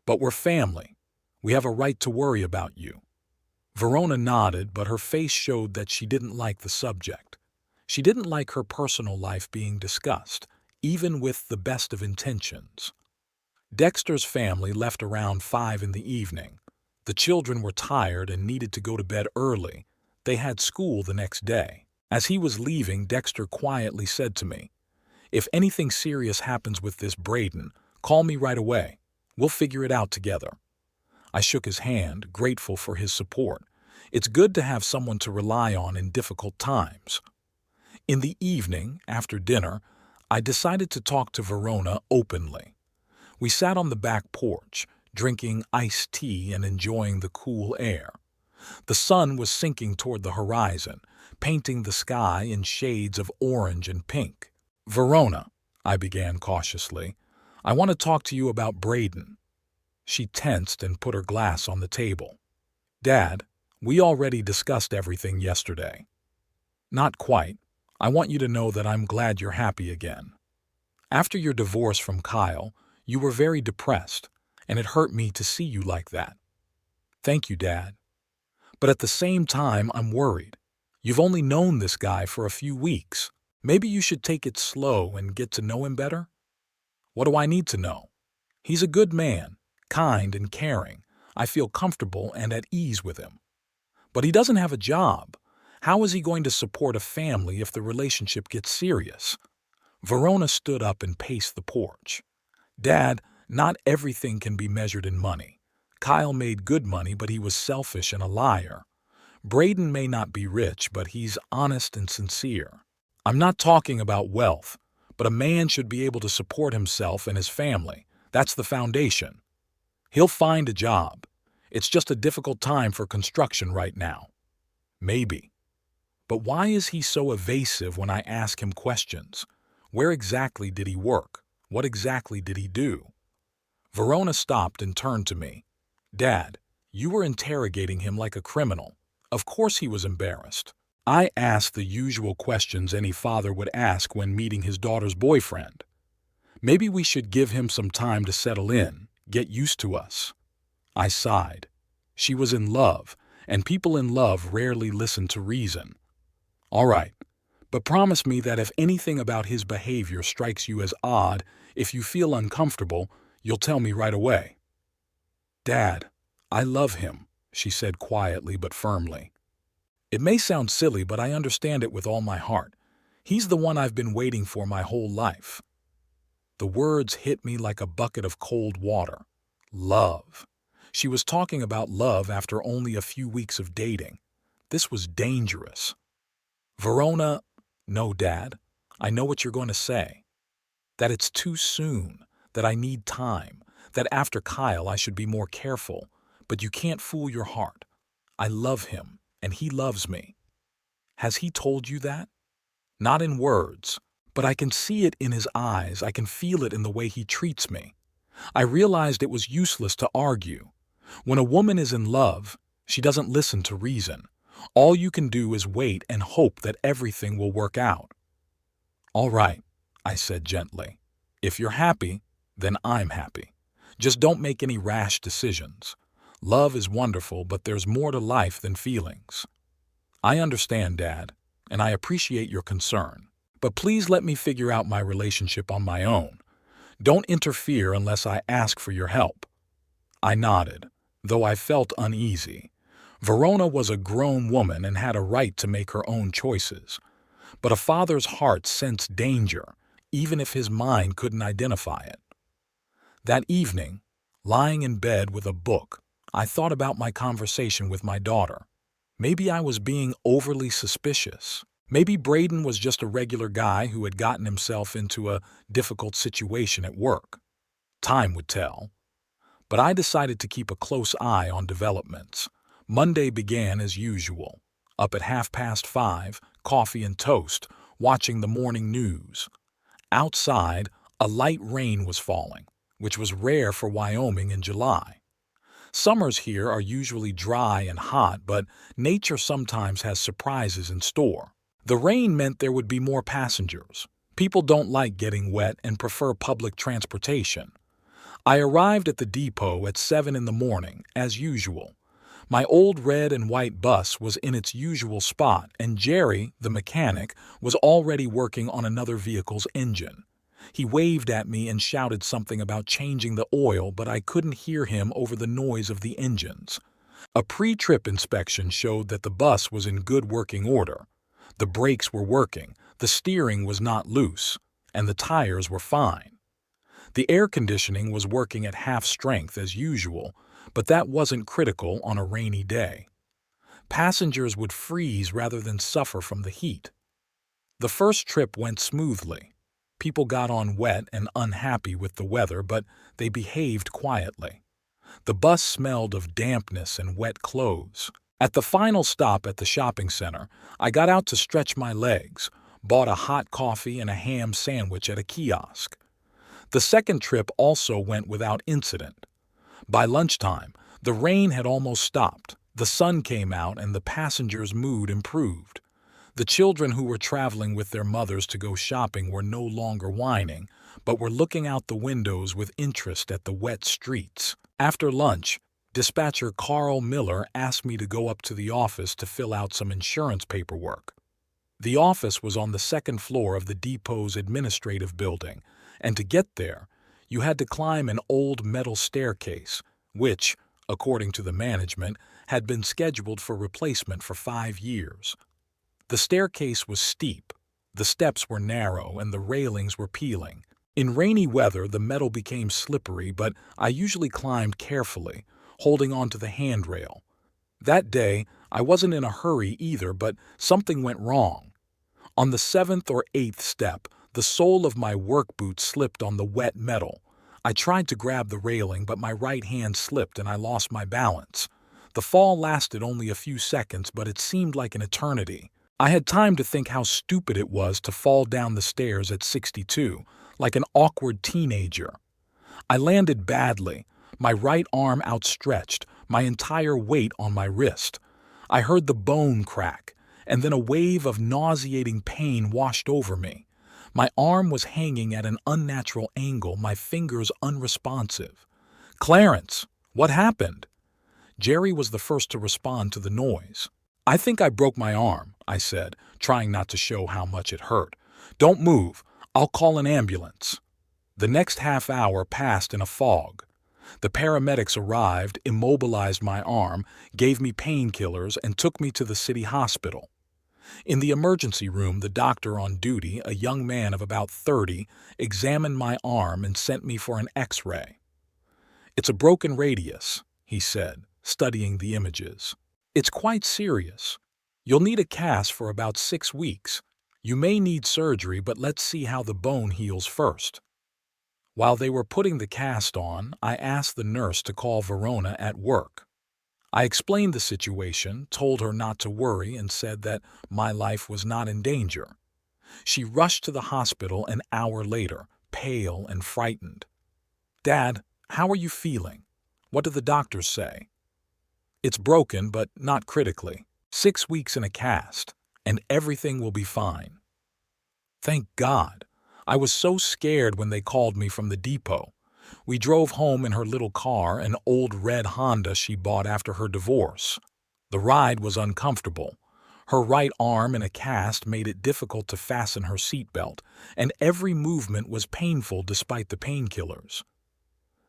But we're family. We have a right to worry about you." Verona nodded, but her face showed that she didn't like the subject. She didn't like her personal life being discussed, even with the best of intentions. Dexter's family left around 5 in the evening. The children were tired and needed to go to bed early. They had school the next day. As he was leaving, Dexter quietly said to me, "If anything serious happens with this Braden, call me right away. We'll figure it out together." I shook his hand, grateful for his support. It's good to have someone to rely on in difficult times. In the evening, after dinner, I decided to talk to Verona openly. We sat on the back porch, drinking iced tea and enjoying the cool air. The sun was sinking toward the horizon, painting the sky in shades of orange and pink. "Verona," I began cautiously, "I want to talk to you about Braden." She tensed and put her glass on the table. "Dad, we already discussed everything yesterday." "Not quite. I want you to know that I'm glad you're happy again. After your divorce from Kyle, you were very depressed, and it hurt me to see you like that." "Thank you, Dad. But at the same time, I'm worried. You've only known this guy for a few weeks. Maybe you should take it slow and get to know him better?" "What do I need to know?" "He's a good man, kind and caring. I feel comfortable and at ease with him." "But he doesn't have a job. How is he going to support a family if the relationship gets serious?" Verona stood up and paced the porch. "Dad, not everything can be measured in money. Kyle made good money, but he was selfish and a liar. Braden may not be rich, but he's honest and sincere. I'm not talking about wealth, but a man should be able to support himself and his family. That's the foundation. He'll find a job. It's just a difficult time for construction right now." "Maybe. But why is he so evasive when I ask him questions? Where exactly did he work? What exactly did he do?" Verona stopped and turned to me. "Dad, you were interrogating him like a criminal. Of course he was embarrassed. I asked the usual questions any father would ask when meeting his daughter's boyfriend. Maybe we should give him some time to settle in, get used to us." I sighed. She was in love, and people in love rarely listen to reason. "All right, but promise me that if anything about his behavior strikes you as odd, if you feel uncomfortable, you'll tell me right away." "Dad, I love him," she said quietly but firmly. "It may sound silly, but I understand it with all my heart. He's the one I've been waiting for my whole life." The words hit me like a bucket of cold water. Love. She was talking about love after only a few weeks of dating. This was dangerous. "Verona, no, Dad. I know what you're going to say. That it's too soon, that I need time, that after Kyle I should be more careful, but you can't fool your heart. I love him, and he loves me. Has he told you that? Not in words, but I can see it in his eyes, I can feel it in the way he treats me. I realized it was useless to argue. When a woman is in love, she doesn't listen to reason. All you can do is wait and hope that everything will work out. All right, I said gently. If you're happy, then I'm happy. Just don't make any rash decisions. Love is wonderful, but there's more to life than feelings. I understand, Dad, and I appreciate your concern. But please let me figure out my relationship on my own. Don't interfere unless I ask for your help. I nodded, though I felt uneasy. Verona was a grown woman and had a right to make her own choices. But a father's heart sensed danger, even if his mind couldn't identify it. That evening, lying in bed with a book, I thought about my conversation with my daughter. Maybe I was being overly suspicious. Maybe Braden was just a regular guy who had gotten himself into a difficult situation at work. Time would tell. But I decided to keep a close eye on developments. Monday began as usual. Up at 5:30, coffee and toast, watching the morning news. Outside, a light rain was falling, which was rare for Wyoming in July. Summers here are usually dry and hot, but nature sometimes has surprises in store. The rain meant there would be more passengers. People don't like getting wet and prefer public transportation. I arrived at the depot at 7 in the morning, as usual. My old red and white bus was in its usual spot, and Jerry, the mechanic, was already working on another vehicle's engine. He waved at me and shouted something about changing the oil, but I couldn't hear him over the noise of the engines. A pre-trip inspection showed that the bus was in good working order. The brakes were working, the steering was not loose, and the tires were fine. The air conditioning was working at half strength as usual, but that wasn't critical on a rainy day. Passengers would freeze rather than suffer from the heat. The first trip went smoothly. People got on wet and unhappy with the weather, but they behaved quietly. The bus smelled of dampness and wet clothes. At the final stop at the shopping center, I got out to stretch my legs, bought a hot coffee and a ham sandwich at a kiosk. The second trip also went without incident. By lunchtime, the rain had almost stopped, the sun came out, and the passengers' mood improved. The children who were traveling with their mothers to go shopping were no longer whining, but were looking out the windows with interest at the wet streets. After lunch, dispatcher Carl Miller asked me to go up to the office to fill out some insurance paperwork. The office was on the second floor of the depot's administrative building, and to get there, you had to climb an old metal staircase, which, according to the management, had been scheduled for replacement for 5 years. The staircase was steep, the steps were narrow, and the railings were peeling. In rainy weather, the metal became slippery, but I usually climbed carefully, holding onto the handrail. That day, I wasn't in a hurry either, but something went wrong. On the 7th or 8th step, the sole of my work boot slipped on the wet metal. I tried to grab the railing, but my right hand slipped and I lost my balance. The fall lasted only a few seconds, but it seemed like an eternity. I had time to think how stupid it was to fall down the stairs at 62, like an awkward teenager. I landed badly, my right arm outstretched, my entire weight on my wrist. I heard the bone crack, and then a wave of nauseating pain washed over me. My arm was hanging at an unnatural angle, my fingers unresponsive. "Clarence, what happened?" Jerry was the first to respond to the noise. "I think I broke my arm," I said, trying not to show how much it hurt. "Don't move. I'll call an ambulance." The next half hour passed in a fog. The paramedics arrived, immobilized my arm, gave me painkillers, and took me to the city hospital. In the emergency room, the doctor on duty, a young man of about 30, examined my arm and sent me for an X-ray. "It's a broken radius," he said, studying the images. "It's quite serious. You'll need a cast for about 6 weeks. You may need surgery, but let's see how the bone heals first." While they were putting the cast on, I asked the nurse to call Verona at work. I explained the situation, told her not to worry, and said that my life was not in danger. She rushed to the hospital an hour later, pale and frightened. "Dad, how are you feeling? What do the doctors say?" "It's broken, but not critically. 6 weeks in a cast, and everything will be fine." Thank God. I was so scared when they called me from the depot. We drove home in her little car, an old red Honda she bought after her divorce. The ride was uncomfortable. Her right arm in a cast made it difficult to fasten her seatbelt, and every movement was painful despite the painkillers.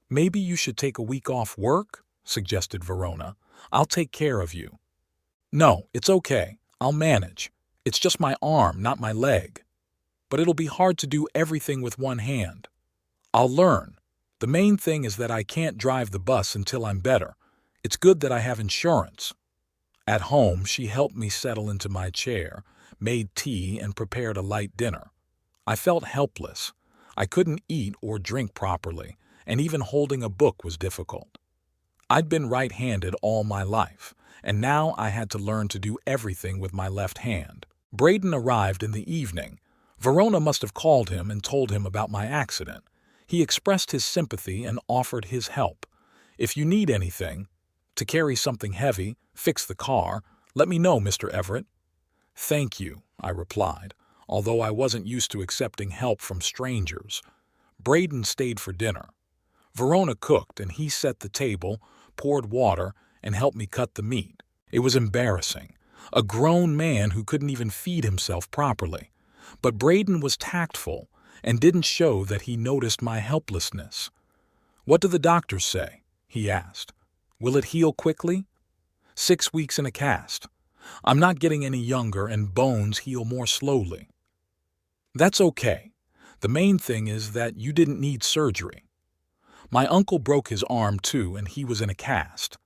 "Maybe you should take a week off work?" suggested Verona. "I'll take care of you." "No, it's okay. I'll manage. It's just my arm, not my leg. But it'll be hard to do everything with one hand. I'll learn. The main thing is that I can't drive the bus until I'm better. It's good that I have insurance." At home, she helped me settle into my chair, made tea, and prepared a light dinner. I felt helpless. I couldn't eat or drink properly, and even holding a book was difficult. I'd been right-handed all my life, and now I had to learn to do everything with my left hand. Braden arrived in the evening. Verona must have called him and told him about my accident. He expressed his sympathy and offered his help. "If you need anything, to carry something heavy, fix the car, let me know, Mr. Everett." "Thank you," I replied, although I wasn't used to accepting help from strangers. Braden stayed for dinner. Verona cooked, and he set the table, poured water, and helped me cut the meat. It was embarrassing. A grown man who couldn't even feed himself properly. But Braden was tactful and didn't show that he noticed my helplessness. "What do the doctors say?" he asked. "Will it heal quickly?" 6 weeks in a cast. I'm not getting any younger, and bones heal more slowly." "That's okay. The main thing is that you didn't need surgery. My uncle broke his arm too, and he was in a cast.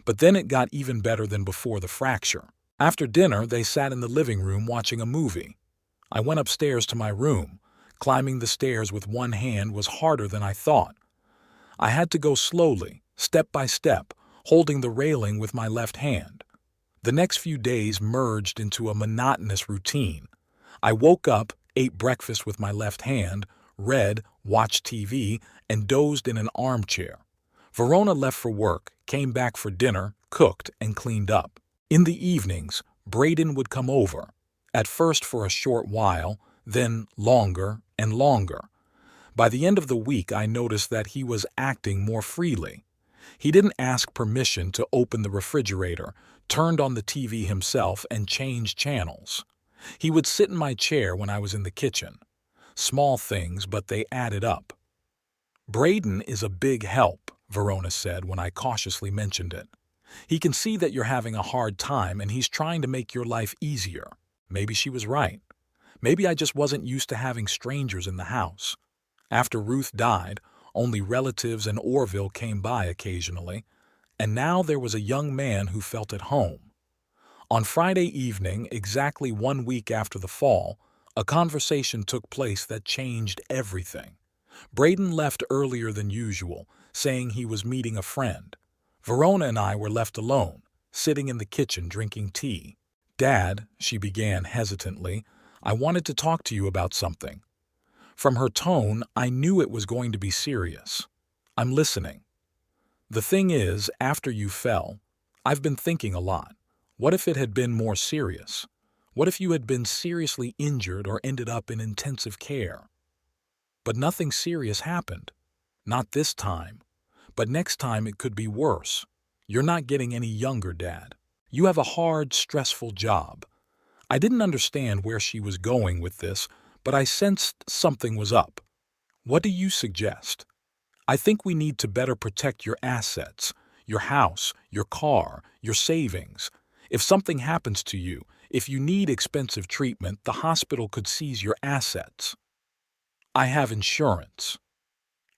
But then it got even better than before the fracture." After dinner, they sat in the living room watching a movie. I went upstairs to my room. Climbing the stairs with one hand was harder than I thought. I had to go slowly, step by step, holding the railing with my left hand. The next few days merged into a monotonous routine. I woke up, ate breakfast with my left hand, read, watched TV, and dozed in an armchair. Verona left for work, came back for dinner, cooked, and cleaned up. In the evenings, Braden would come over. At first for a short while, then longer and longer. By the end of the week, I noticed that he was acting more freely. He didn't ask permission to open the refrigerator, turned on the TV himself, and changed channels. He would sit in my chair when I was in the kitchen. Small things, but they added up. "Braden is a big help," Verona said when I cautiously mentioned it. "He can see that you're having a hard time, and he's trying to make your life easier." Maybe she was right. Maybe I just wasn't used to having strangers in the house. After Ruth died, only relatives in Orville came by occasionally, and now there was a young man who felt at home. On Friday evening, exactly 1 week after the fall, a conversation took place that changed everything. Braden left earlier than usual, saying he was meeting a friend. Verona and I were left alone, sitting in the kitchen drinking tea. "Dad," she began hesitantly, "I wanted to talk to you about something." From her tone, I knew it was going to be serious. "I'm listening." "The thing is, after you fell, I've been thinking a lot. What if it had been more serious? What if you had been seriously injured or ended up in intensive care? But nothing serious happened. Not this time. But next time it could be worse. You're not getting any younger, Dad. You have a hard, stressful job." I didn't understand where she was going with this, but I sensed something was up. "What do you suggest?" "I think we need to better protect your assets, your house, your car, your savings. If something happens to you, if you need expensive treatment, the hospital could seize your assets." "I have insurance."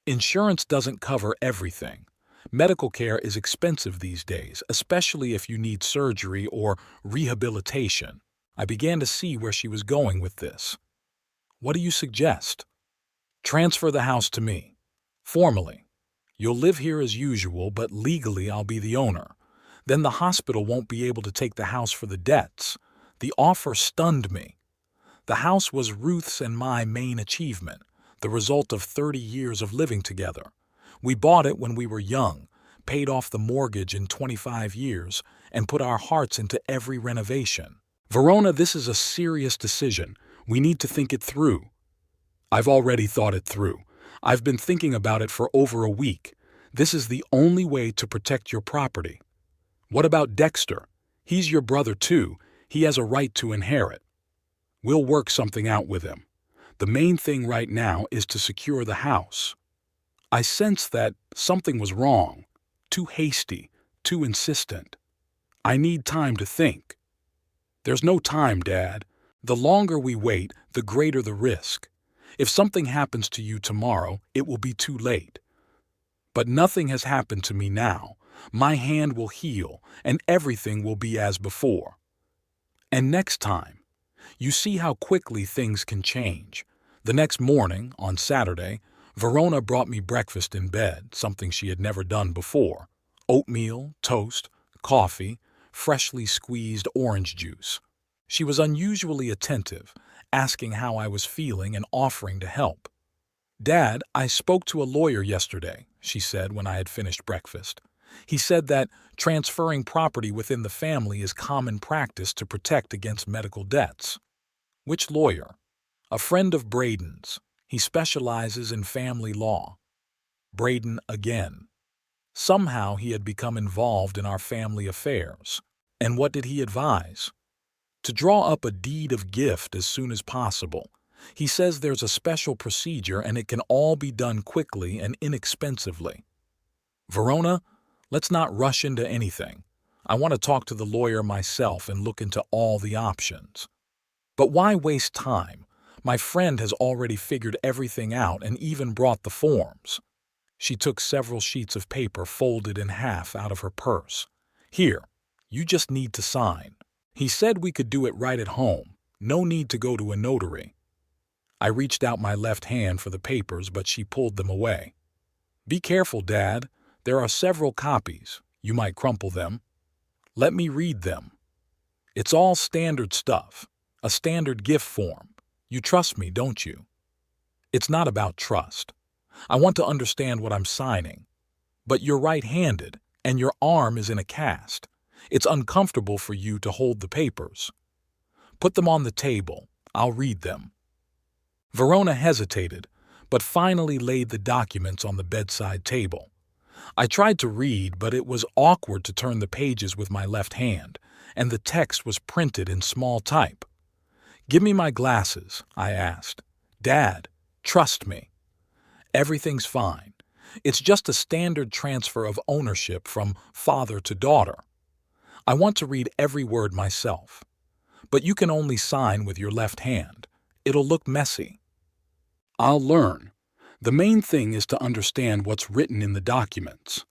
"Insurance doesn't cover everything. Medical care is expensive these days, especially if you need surgery or rehabilitation." I began to see where she was going with this. "What do you suggest?" "Transfer the house to me. Formally, you'll live here as usual, but legally I'll be the owner. Then the hospital won't be able to take the house for the debts. The offer stunned me. The house was Ruth's and my main achievement, the result of 30 years of living together. We bought it when we were young, paid off the mortgage in 25 years, and put our hearts into every renovation. Verona, this is a serious decision. We need to think it through. I've already thought it through. I've been thinking about it for over a week. This is the only way to protect your property. What about Dexter? He's your brother too. He has a right to inherit. We'll work something out with him. The main thing right now is to secure the house. I sensed that something was wrong. Too hasty, too insistent. I need time to think. There's no time, Dad. The longer we wait, the greater the risk. If something happens to you tomorrow, it will be too late. But nothing has happened to me now. My hand will heal, and everything will be as before. And next time, you see how quickly things can change. The next morning, on Saturday, Verona brought me breakfast in bed, something she had never done before. Oatmeal, toast, coffee, freshly squeezed orange juice. She was unusually attentive, asking how I was feeling and offering to help. "Dad, I spoke to a lawyer yesterday," she said when I had finished breakfast. "He said that transferring property within the family is common practice to protect against medical debts." "Which lawyer?" "A friend of Braden's. He specializes in family law." Braden again. Somehow he had become involved in our family affairs. And what did he advise? To draw up a deed of gift as soon as possible. He says there's a special procedure and it can all be done quickly and inexpensively. Verona, let's not rush into anything. I want to talk to the lawyer myself and look into all the options. But why waste time? My friend has already figured everything out and even brought the forms. She took several sheets of paper folded in half out of her purse. "Here, you just need to sign. He said we could do it right at home. No need to go to a notary." I reached out my left hand for the papers, but she pulled them away. "Be careful, Dad. There are several copies. You might crumple them." "Let me read them." "It's all standard stuff. A standard gift form. You trust me, don't you?" "It's not about trust. I want to understand what I'm signing. But you're right-handed, and your arm is in a cast. It's uncomfortable for you to hold the papers." "Put them on the table. I'll read them." Verona hesitated, but finally laid the documents on the bedside table. I tried to read, but it was awkward to turn the pages with my left hand, and the text was printed in small type. "Give me my glasses," I asked. "Dad, trust me." "Everything's fine. It's just a standard transfer of ownership from father to daughter. I want to read every word myself. But you can only sign with your left hand. It'll look messy." "I'll learn. The main thing is to understand what's written in the documents."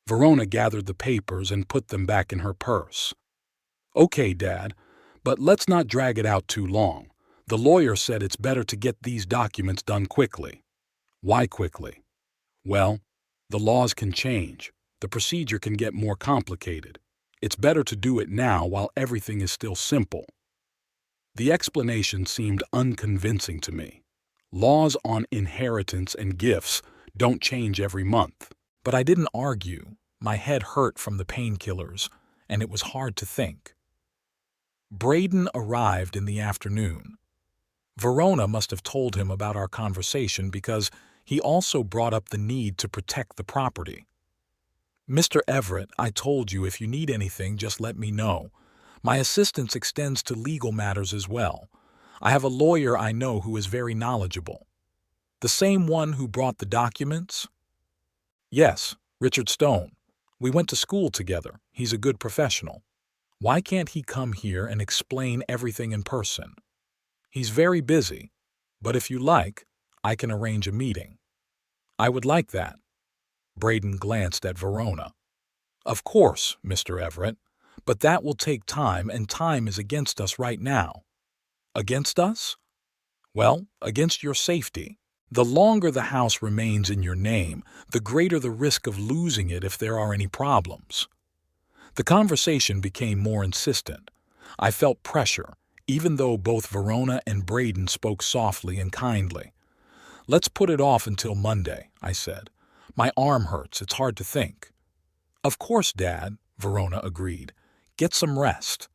Verona gathered the papers and put them back in her purse. "Okay, Dad, but let's not drag it out too long. The lawyer said it's better to get these documents done quickly." "Why quickly?" "Well, the laws can change. The procedure can get more complicated. It's better to do it now while everything is still simple." The explanation seemed unconvincing to me. Laws on inheritance and gifts don't change every month. But I didn't argue. My head hurt from the painkillers, and it was hard to think. Braden arrived in the afternoon. Verona must have told him about our conversation because he also brought up the need to protect the property. "Mr. Everett, I told you if you need anything, just let me know. My assistance extends to legal matters as well. I have a lawyer I know who is very knowledgeable." "The same one who brought the documents?" "Yes, Richard Stone. We went to school together. He's a good professional. Why can't he come here and explain everything in person?" "He's very busy, but if you like, I can arrange a meeting." "I would like that." Braden glanced at Verona. "Of course, Mr. Everett, but that will take time, and time is against us right now." "Against us?" "Well, against your safety. The longer the house remains in your name, the greater the risk of losing it if there are any problems. The conversation became more insistent. I felt pressure, even though both Verona and Braden spoke softly and kindly. "Let's put it off until Monday," I said. "My arm hurts, it's hard to think." "Of course, Dad," Verona agreed. "Get some rest."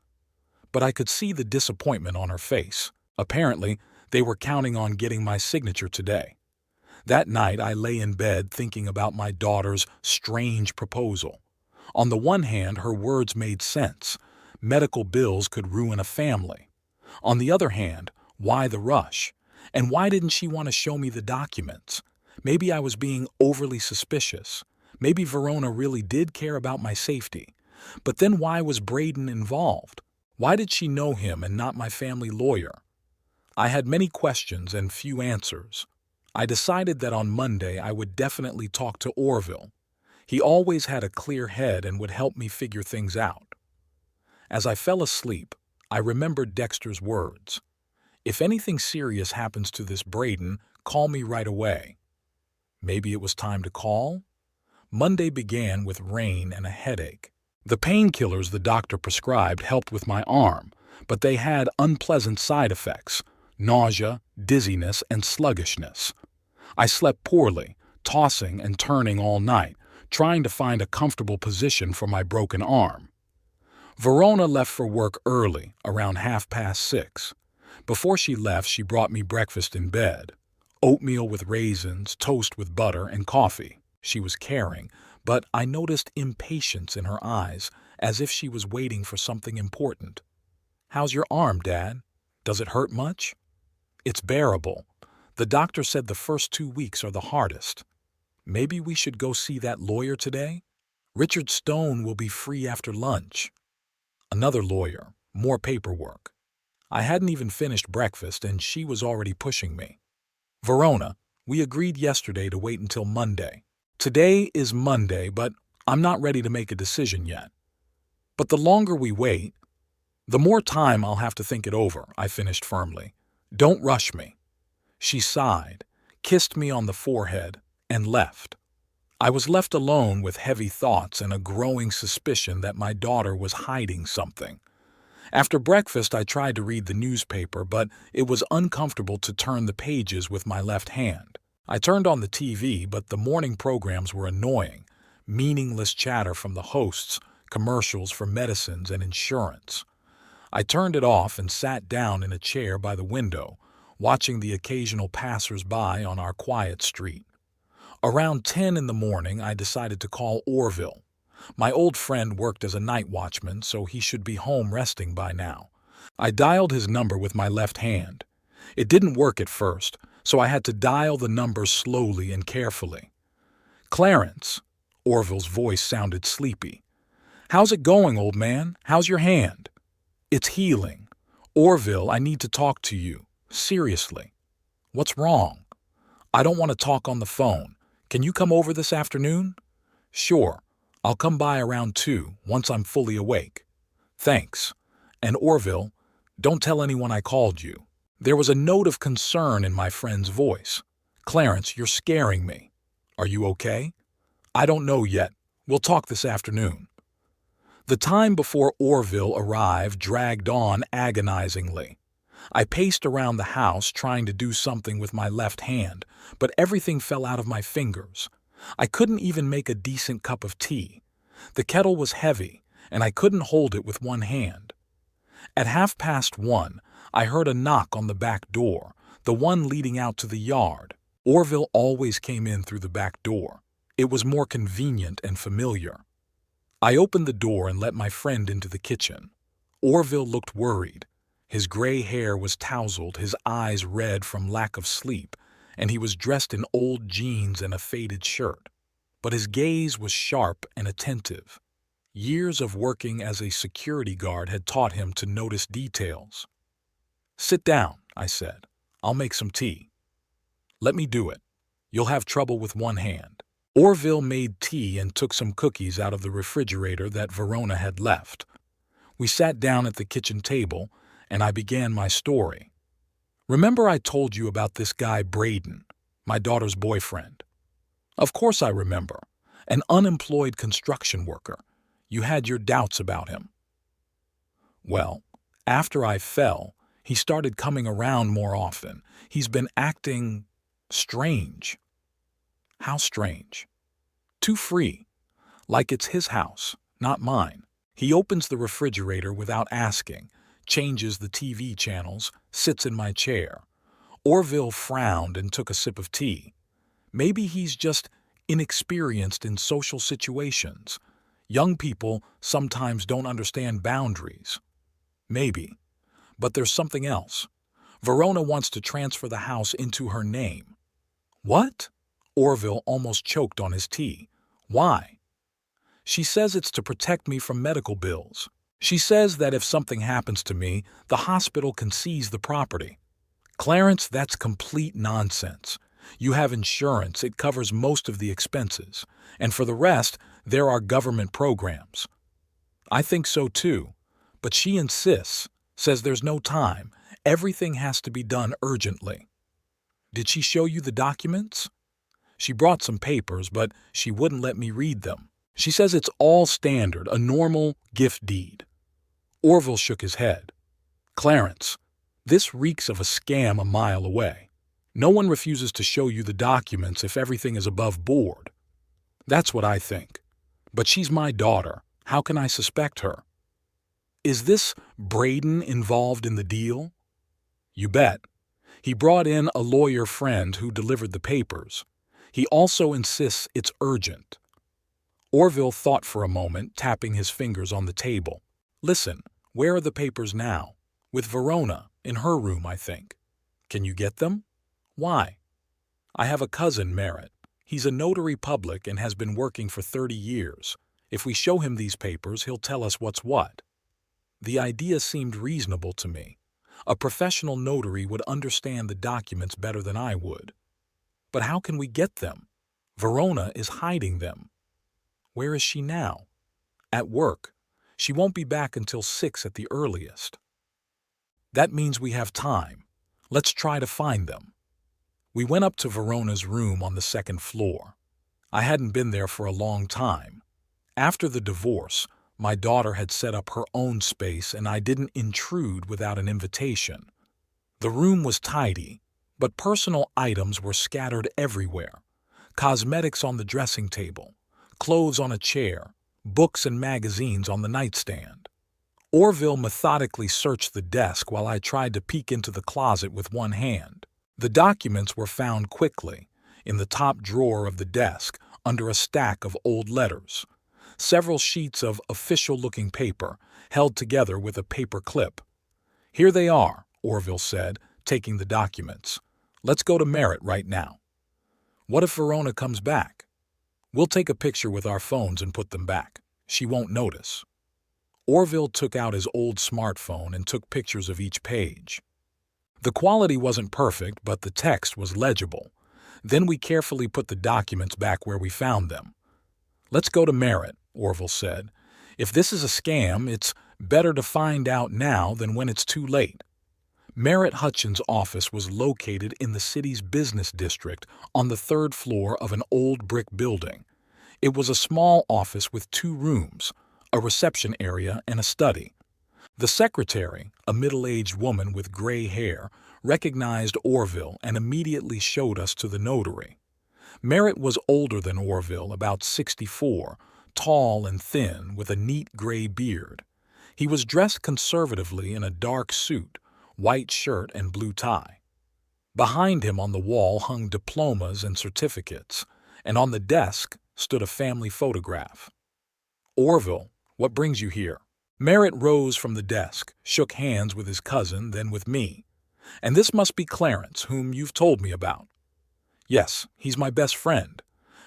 But I could see the disappointment on her face. Apparently, they were counting on getting my signature today. That night, I lay in bed thinking about my daughter's strange proposal. On the one hand, her words made sense. Medical bills could ruin a family. On the other hand, why the rush? And why didn't she want to show me the documents? Maybe I was being overly suspicious. Maybe Verona really did care about my safety. But then why was Braden involved? Why did she know him and not my family lawyer? I had many questions and few answers. I decided that on Monday I would definitely talk to Orville. He always had a clear head and would help me figure things out. As I fell asleep, I remembered Dexter's words. "If anything serious happens to this Braden, call me right away." Maybe it was time to call? Monday began with rain and a headache. The painkillers the doctor prescribed helped with my arm, but they had unpleasant side effects: nausea, dizziness, and sluggishness. I slept poorly, tossing and turning all night, trying to find a comfortable position for my broken arm. Verona left for work early, around 6:30. Before she left, she brought me breakfast in bed. Oatmeal with raisins, toast with butter, and coffee. She was caring, but I noticed impatience in her eyes, as if she was waiting for something important. "How's your arm, Dad? Does it hurt much?" "It's bearable. The doctor said the first 2 weeks are the hardest." "Maybe we should go see that lawyer today? Richard Stone will be free after lunch." Another lawyer, more paperwork. I hadn't even finished breakfast and she was already pushing me. "Verona, we agreed yesterday to wait until Monday. Today is Monday, but I'm not ready to make a decision yet." "But the longer we wait, the more time I'll have to think it over," I finished firmly. "Don't rush me." She sighed, kissed me on the forehead, and left. I was left alone with heavy thoughts and a growing suspicion that my daughter was hiding something. After breakfast, I tried to read the newspaper, but it was uncomfortable to turn the pages with my left hand. I turned on the TV, but the morning programs were annoying. Meaningless chatter from the hosts, commercials for medicines and insurance. I turned it off and sat down in a chair by the window, watching the occasional passers-by on our quiet street. Around 10 in the morning, I decided to call Orville. My old friend worked as a night watchman, so he should be home resting by now. I dialed his number with my left hand. It didn't work at first, so I had to dial the number slowly and carefully. "Clarence." Orville's voice sounded sleepy. "How's it going, old man? How's your hand?" "It's healing." "Orville, I need to talk to you. Seriously." "What's wrong?" "I don't want to talk on the phone. Can you come over this afternoon?" "Sure. I'll come by around 2, once I'm fully awake." "Thanks. And Orville, don't tell anyone I called you." There was a note of concern in my friend's voice. "Clarence, you're scaring me. Are you okay?" "I don't know yet. We'll talk this afternoon." The time before Orville arrived dragged on agonizingly. I paced around the house trying to do something with my left hand, but everything fell out of my fingers. I couldn't even make a decent cup of tea. The kettle was heavy, and I couldn't hold it with one hand. At 1:30, I heard a knock on the back door, the one leading out to the yard. Orville always came in through the back door. It was more convenient and familiar. I opened the door and let my friend into the kitchen. Orville looked worried. His gray hair was tousled, his eyes red from lack of sleep, and he was dressed in old jeans and a faded shirt. But his gaze was sharp and attentive. Years of working as a security guard had taught him to notice details. "Sit down," I said. "I'll make some tea." "Let me do it. You'll have trouble with one hand." Orville made tea and took some cookies out of the refrigerator that Verona had left. We sat down at the kitchen table, and I began my story. "Remember I told you about this guy Braden? My daughter's boyfriend. Of course I remember. An unemployed construction worker. You had your doubts about him. Well, after I fell, he started coming around more often. He's been acting strange. How strange? Too free. Like it's his house, not mine. He opens the refrigerator without asking, changes the TV channels, sits in my chair. Orville frowned and took a sip of tea. Maybe he's just inexperienced in social situations. Young people sometimes don't understand boundaries. Maybe. But there's something else. Verona wants to transfer the house into her name. What? Orville almost choked on his tea. Why? She says it's to protect me from medical bills. She says that if something happens to me, the hospital can seize the property. Clarence, that's complete nonsense. You have insurance, it covers most of the expenses. And for the rest, there are government programs. I think so too. But she insists, says there's no time. Everything has to be done urgently. Did she show you the documents? She brought some papers, but she wouldn't let me read them. She says it's all standard, a normal gift deed. Orville shook his head. Clarence, this reeks of a scam a mile away. No one refuses to show you the documents if everything is above board. That's what I think. But she's my daughter. How can I suspect her? Is this Braden involved in the deal? You bet. He brought in a lawyer friend who delivered the papers. He also insists it's urgent. Orville thought for a moment, tapping his fingers on the table. Listen, where are the papers now? With Verona, in her room, I think. Can you get them? Why? I have a cousin, Merritt. He's a notary public and has been working for 30 years. If we show him these papers, he'll tell us what's what. The idea seemed reasonable to me. A professional notary would understand the documents better than I would. But how can we get them? Verona is hiding them. Where is she now? At work. She won't be back until 6 at the earliest. That means we have time. Let's try to find them. We went up to Verona's room on the 2nd floor. I hadn't been there for a long time. After the divorce, my daughter had set up her own space and I didn't intrude without an invitation. The room was tidy, but personal items were scattered everywhere. Cosmetics on the dressing table, clothes on a chair, books and magazines on the nightstand. Orville methodically searched the desk while I tried to peek into the closet with one hand. The documents were found quickly, in the top drawer of the desk, under a stack of old letters. Several sheets of official-looking paper, held together with a paper clip. Here they are, Orville said, taking the documents. Let's go to Merritt right now. What if Verona comes back? We'll take a picture with our phones and put them back. She won't notice. Orville took out his old smartphone and took pictures of each page. The quality wasn't perfect, but the text was legible. Then we carefully put the documents back where we found them. Let's go to Merritt, Orville said. If this is a scam, it's better to find out now than when it's too late. Merritt Hutchins' office was located in the city's business district on the 3rd floor of an old brick building. It was a small office with 2 rooms, a reception area and a study. The secretary, a middle-aged woman with gray hair, recognized Orville and immediately showed us to the notary. Merritt was older than Orville, about 64, tall and thin, with a neat gray beard. He was dressed conservatively in a dark suit, white shirt and blue tie. Behind him on the wall hung diplomas and certificates, and on the desk stood a family photograph. Orville, what brings you here? Merritt rose from the desk, shook hands with his cousin, then with me. And this must be Clarence, whom you've told me about. Yes, he's my best friend.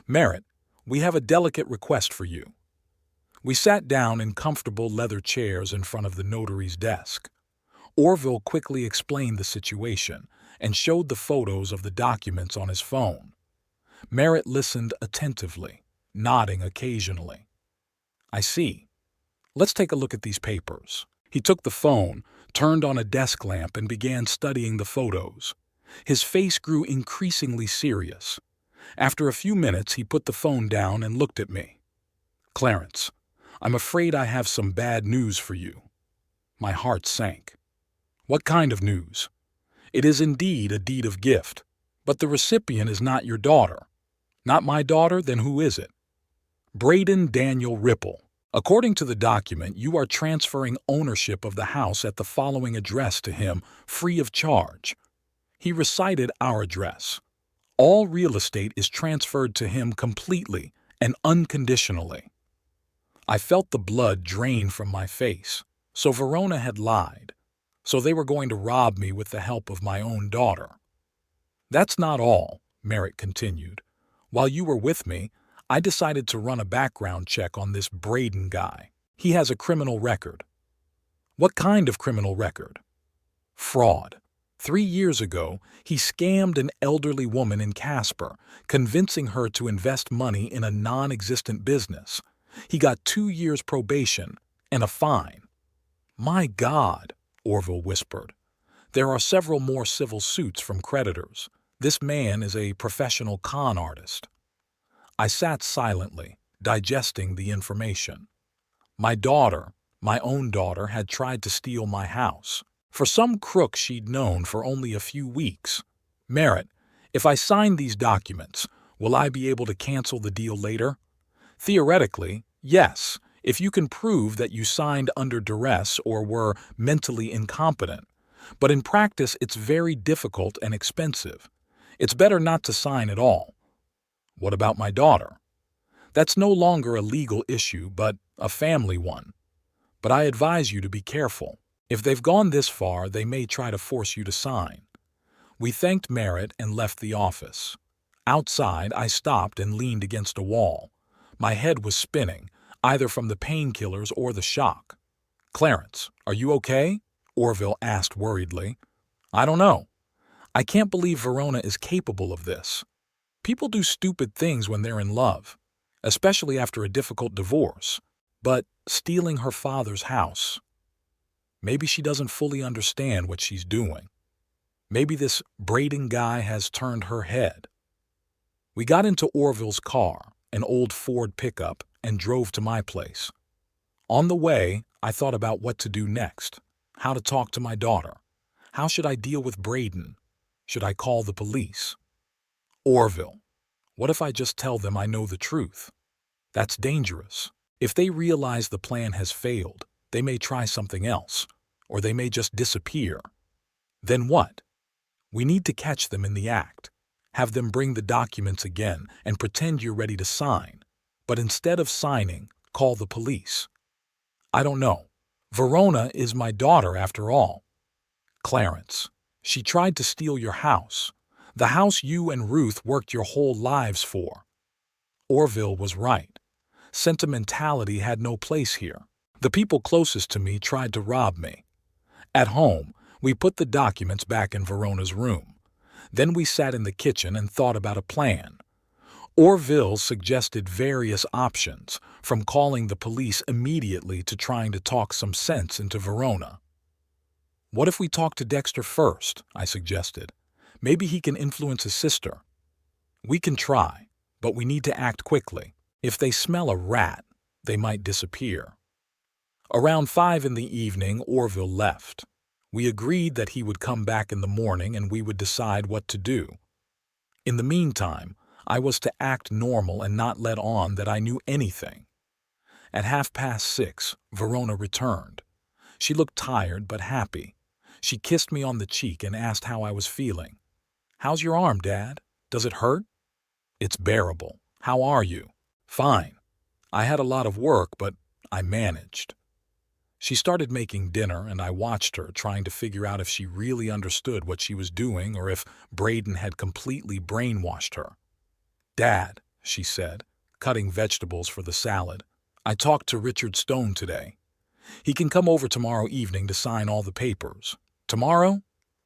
Merritt, we have a delicate request for you. We sat down in comfortable leather chairs in front of the notary's desk. Orville quickly explained the situation and showed the photos of the documents on his phone. Merritt listened attentively, nodding occasionally. I see. Let's take a look at these papers. He took the phone, turned on a desk lamp, and began studying the photos. His face grew increasingly serious. After a few minutes, he put the phone down and looked at me. "Clarence, I'm afraid I have some bad news for you." My heart sank. "What kind of news?" "It is indeed a deed of gift, but the recipient is not your daughter." "Not my daughter? Then who is it?" "Braden Daniel Ripple. According to the document, you are transferring ownership of the house at the following address to him free of charge." He recited our address. "All real estate is transferred to him completely and unconditionally." I felt the blood drain from my face. So Verona had lied. So they were going to rob me with the help of my own daughter. "That's not all," Merritt continued. "While you were with me, I decided to run a background check on this Braden guy. He has a criminal record." "What kind of criminal record?" "Fraud. 3 years ago, he scammed an elderly woman in Casper, convincing her to invest money in a non-existent business. He got 2 years probation and a fine." "My God," Orville whispered. "There are several more civil suits from creditors. This man is a professional con artist." I sat silently, digesting the information. My daughter, my own daughter, had tried to steal my house. For some crook she'd known for only a few weeks. "Merritt, if I sign these documents, will I be able to cancel the deal later?" "Theoretically, yes, if you can prove that you signed under duress or were mentally incompetent. But in practice, it's very difficult and expensive. It's better not to sign at all." "What about my daughter?" "That's no longer a legal issue, but a family one. But I advise you to be careful. If they've gone this far, they may try to force you to sign." We thanked Merritt and left the office. Outside, I stopped and leaned against a wall. My head was spinning, either from the painkillers or the shock. "Clarence, are you okay?" Orville asked worriedly. "I don't know. I can't believe Verona is capable of this. People do stupid things when they're in love, especially after a difficult divorce. But stealing her father's house. Maybe she doesn't fully understand what she's doing. Maybe this Braden guy has turned her head." We got into Orville's car, an old Ford pickup, and drove to my place. On the way, I thought about what to do next, how to talk to my daughter. How should I deal with Braden? Should I call the police? "Orville, what if I just tell them I know the truth?" "That's dangerous. If they realize the plan has failed, they may try something else, or they may just disappear." "Then what?" "We need to catch them in the act. Have them bring the documents again and pretend you're ready to sign. But instead of signing, call the police." "I don't know. Verona is my daughter after all." "Clarence, she tried to steal your house. The house you and Ruth worked your whole lives for." Orville was right. Sentimentality had no place here. The people closest to me tried to rob me. At home, we put the documents back in Verona's room. Then we sat in the kitchen and thought about a plan. Orville suggested various options, from calling the police immediately to trying to talk some sense into Verona. "What if we talk to Dexter first?" I suggested. "Maybe he can influence his sister." "We can try, but we need to act quickly. If they smell a rat, they might disappear." Around 5 in the evening, Orville left. We agreed that he would come back in the morning and we would decide what to do. In the meantime, I was to act normal and not let on that I knew anything. At 6:30, Verona returned. She looked tired but happy. She kissed me on the cheek and asked how I was feeling. "How's your arm, Dad? Does it hurt?" "It's bearable. How are you?" "Fine. I had a lot of work, but I managed." She started making dinner, and I watched her, trying to figure out if she really understood what she was doing or if Braden had completely brainwashed her. "Dad," she said, cutting vegetables for the salad, "I talked to Richard Stone today. He can come over tomorrow evening to sign all the papers." "Tomorrow?"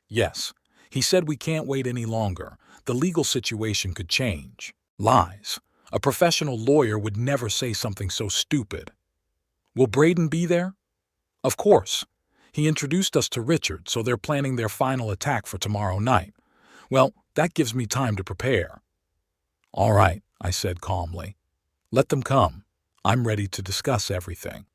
"Yes. He said we can't wait any longer. The legal situation could change." "Lies. A professional lawyer would never say something so stupid." "Will Braden be there?" "Of course. He introduced us to Richard, so they're planning their final attack for tomorrow night. Well, that gives me time to prepare. All right, I said calmly. Let them come. I'm ready to discuss everything.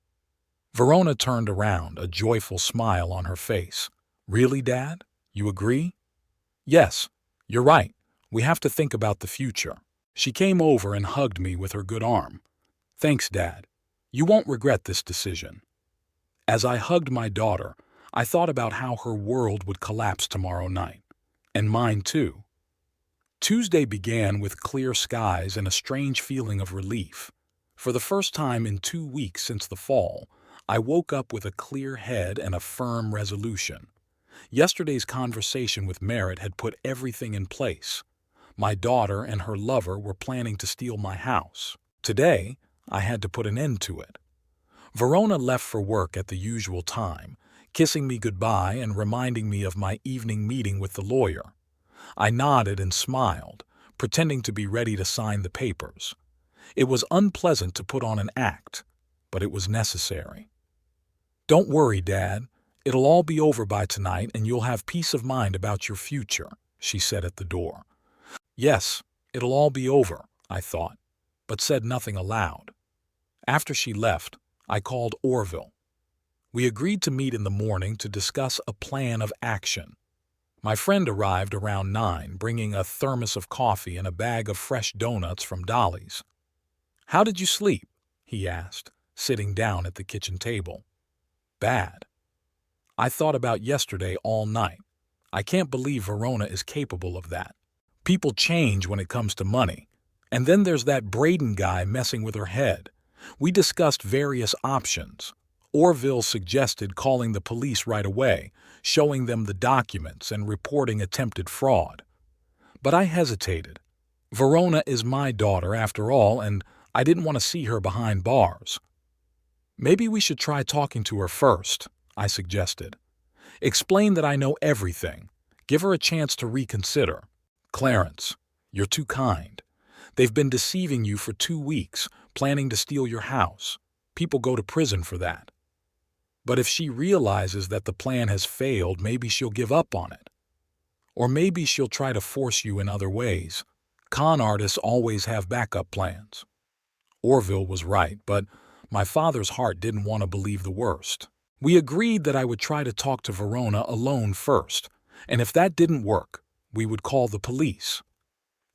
Verona turned around, a joyful smile on her face. Really, Dad? You agree? Yes, you're right. We have to think about the future. She came over and hugged me with her good arm. Thanks, Dad. You won't regret this decision. As I hugged my daughter, I thought about how her world would collapse tomorrow night. And mine too. Tuesday began with clear skies and a strange feeling of relief. For the first time in 2 weeks since the fall, I woke up with a clear head and a firm resolution. Yesterday's conversation with Merritt had put everything in place. My daughter and her lover were planning to steal my house. Today, I had to put an end to it. Verona left for work at the usual time, kissing me goodbye and reminding me of my evening meeting with the lawyer. I nodded and smiled, pretending to be ready to sign the papers. It was unpleasant to put on an act, but it was necessary. Don't worry, Dad. It'll all be over by tonight and you'll have peace of mind about your future, she said at the door. Yes, it'll all be over, I thought, but said nothing aloud. After she left, I called Orville. We agreed to meet in the morning to discuss a plan of action. My friend arrived around 9, bringing a thermos of coffee and a bag of fresh donuts from Dolly's. How did you sleep? He asked, sitting down at the kitchen table. Bad. I thought about yesterday all night. I can't believe Verona is capable of that. People change when it comes to money. And then there's that Braden guy messing with her head. We discussed various options. Orville suggested calling the police right away, showing them the documents and reporting attempted fraud. But I hesitated. Verona is my daughter after all, and I didn't want to see her behind bars. Maybe we should try talking to her first, I suggested. Explain that I know everything. Give her a chance to reconsider. Clarence, you're too kind. They've been deceiving you for 2 weeks, planning to steal your house. People go to prison for that. But if she realizes that the plan has failed, maybe she'll give up on it. Or maybe she'll try to force you in other ways. Con artists always have backup plans. Orville was right, but my father's heart didn't want to believe the worst. We agreed that I would try to talk to Verona alone first, and if that didn't work, we would call the police.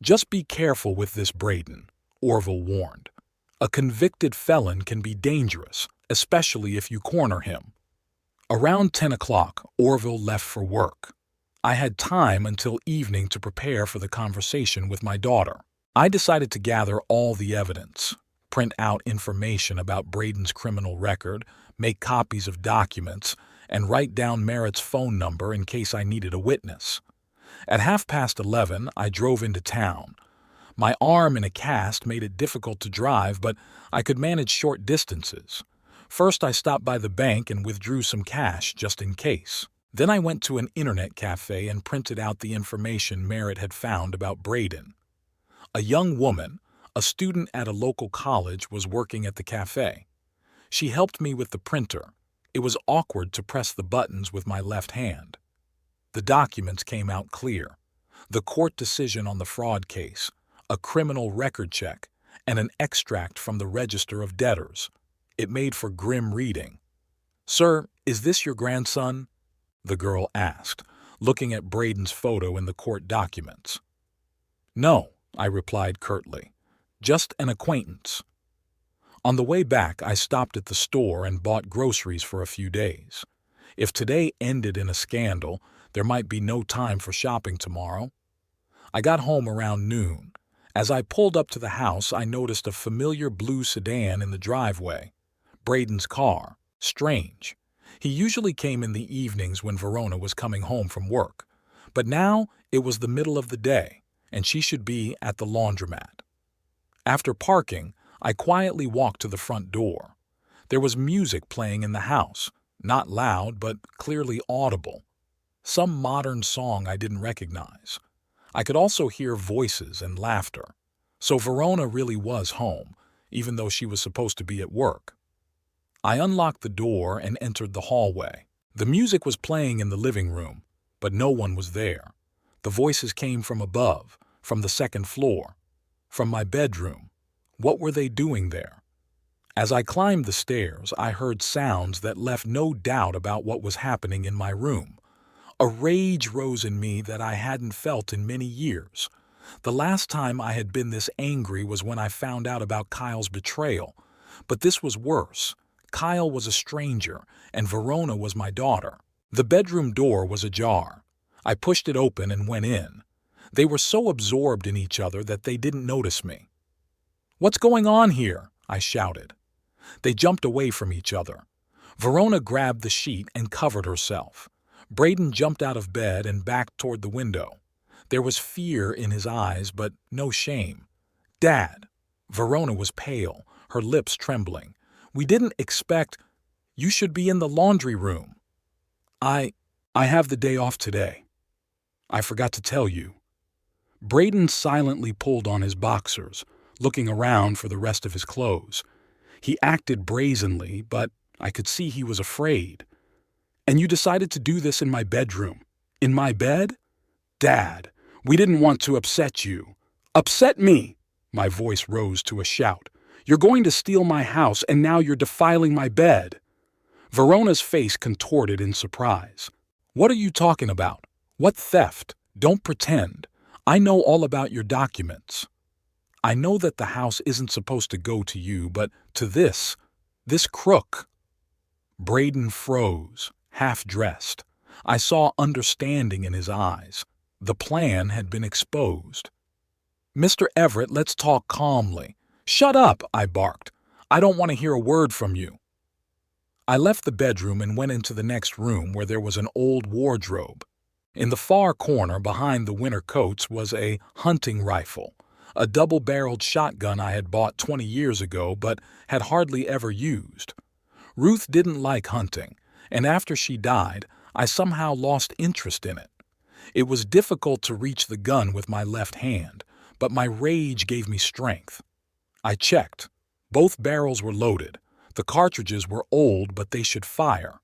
Just be careful with this Braden, Orville warned. A convicted felon can be dangerous, especially if you corner him. Around 10 o'clock, Orville left for work. I had time until evening to prepare for the conversation with my daughter. I decided to gather all the evidence, print out information about Braden's criminal record, make copies of documents, and write down Merritt's phone number in case I needed a witness. At 11:30, I drove into town. My arm in a cast made it difficult to drive, but I could manage short distances. First, I stopped by the bank and withdrew some cash just in case. Then I went to an internet cafe and printed out the information Merritt had found about Braden. A young woman, a student at a local college, was working at the cafe. She helped me with the printer. It was awkward to press the buttons with my left hand. The documents came out clear. The court decision on the fraud case, a criminal record check, and an extract from the Register of Debtors. It made for grim reading. "Sir, is this your grandson?" the girl asked, looking at Braden's photo in the court documents. "No," I replied curtly. "Just an acquaintance." On the way back, I stopped at the store and bought groceries for a few days. If today ended in a scandal, there might be no time for shopping tomorrow. I got home around noon. As I pulled up to the house, I noticed a familiar blue sedan in the driveway. Braden's car. Strange. He usually came in the evenings when Verona was coming home from work. But now it was the middle of the day, and she should be at the laundromat. After parking, I quietly walked to the front door. There was music playing in the house, not loud but clearly audible. Some modern song I didn't recognize. I could also hear voices and laughter. So Verona really was home, even though she was supposed to be at work. I unlocked the door and entered the hallway. The music was playing in the living room, but no one was there. The voices came from above, from the second floor, from my bedroom. What were they doing there? As I climbed the stairs, I heard sounds that left no doubt about what was happening in my room. A rage rose in me that I hadn't felt in many years. The last time I had been this angry was when I found out about Kyle's betrayal. But this was worse. Kyle was a stranger, and Verona was my daughter. The bedroom door was ajar. I pushed it open and went in. They were so absorbed in each other that they didn't notice me. "What's going on here?" I shouted. They jumped away from each other. Verona grabbed the sheet and covered herself. Braden jumped out of bed and backed toward the window. There was fear in his eyes, but no shame. "Dad." Verona was pale, her lips trembling. "We didn't expect. You should be in the laundry room." I have the day off today. I forgot to tell you." Braden silently pulled on his boxers, looking around for the rest of his clothes. He acted brazenly, but I could see he was afraid. "And you decided to do this in my bedroom? In my bed?" "Dad, we didn't want to upset you." "Upset me?" My voice rose to a shout. "You're going to steal my house, and now you're defiling my bed." Verona's face contorted in surprise. "What are you talking about? What theft? Don't pretend. I know all about your documents. I know that the house isn't supposed to go to you, but to this crook." Braden froze, half-dressed. I saw understanding in his eyes. The plan had been exposed. "Mr. Everett, let's talk calmly." "Shut up," I barked. "I don't want to hear a word from you." I left the bedroom and went into the next room where there was an old wardrobe. In the far corner behind the winter coats was a hunting rifle, a double-barreled shotgun I had bought 20 years ago but had hardly ever used. Ruth didn't like hunting, and after she died, I somehow lost interest in it. It was difficult to reach the gun with my left hand, but my rage gave me strength. I checked. Both barrels were loaded. The cartridges were old, but they should fire.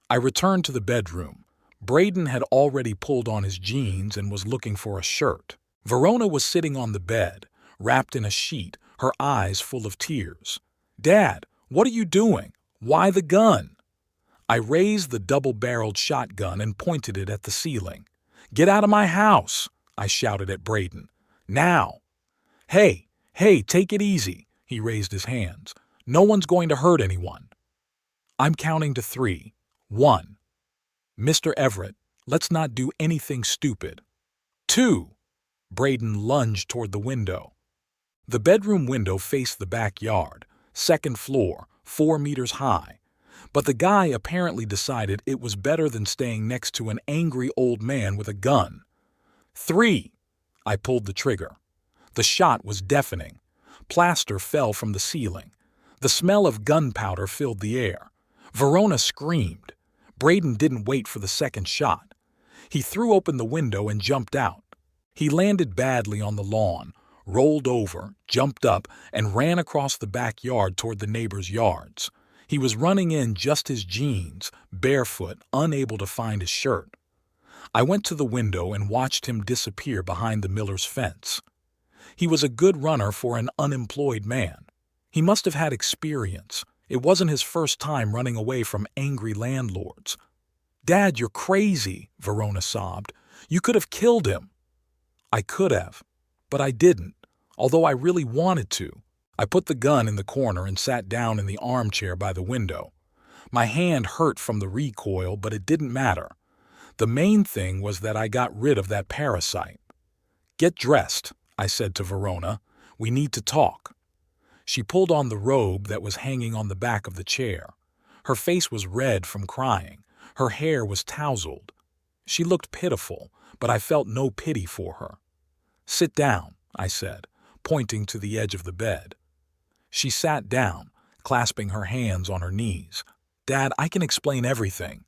I returned to the bedroom. Braden had already pulled on his jeans and was looking for a shirt. Verona was sitting on the bed, wrapped in a sheet, her eyes full of tears. "Dad, what are you doing? Why the gun?" I raised the double-barreled shotgun and pointed it at the ceiling. "Get out of my house!" I shouted at Braden. "Now!" Hey, take it easy." He raised his hands. "No one's going to hurt anyone." "I'm counting to 3. 1. Mr. Everett, let's not do anything stupid." 2. Braden lunged toward the window. The bedroom window faced the backyard, second floor, 4 meters high. But the guy apparently decided it was better than staying next to an angry old man with a gun. 3. I pulled the trigger. The shot was deafening. Plaster fell from the ceiling. The smell of gunpowder filled the air. Verona screamed. Braden didn't wait for the second shot. He threw open the window and jumped out. He landed badly on the lawn, rolled over, jumped up, and ran across the backyard toward the neighbors' yards. He was running in just his jeans, barefoot, unable to find his shirt. I went to the window and watched him disappear behind the miller's fence. He was a good runner for an unemployed man. He must have had experience. It wasn't his first time running away from angry landlords. "Dad, you're crazy," Verona sobbed. "You could have killed him." I could have, but I didn't, although I really wanted to. I put the gun in the corner and sat down in the armchair by the window. My hand hurt from the recoil, but it didn't matter. The main thing was that I got rid of that parasite. "Get dressed," I said to Verona. "We need to talk." She pulled on the robe that was hanging on the back of the chair. Her face was red from crying. Her hair was tousled. She looked pitiful, but I felt no pity for her. "Sit down," I said, pointing to the edge of the bed. She sat down, clasping her hands on her knees. "Dad, I can explain everything."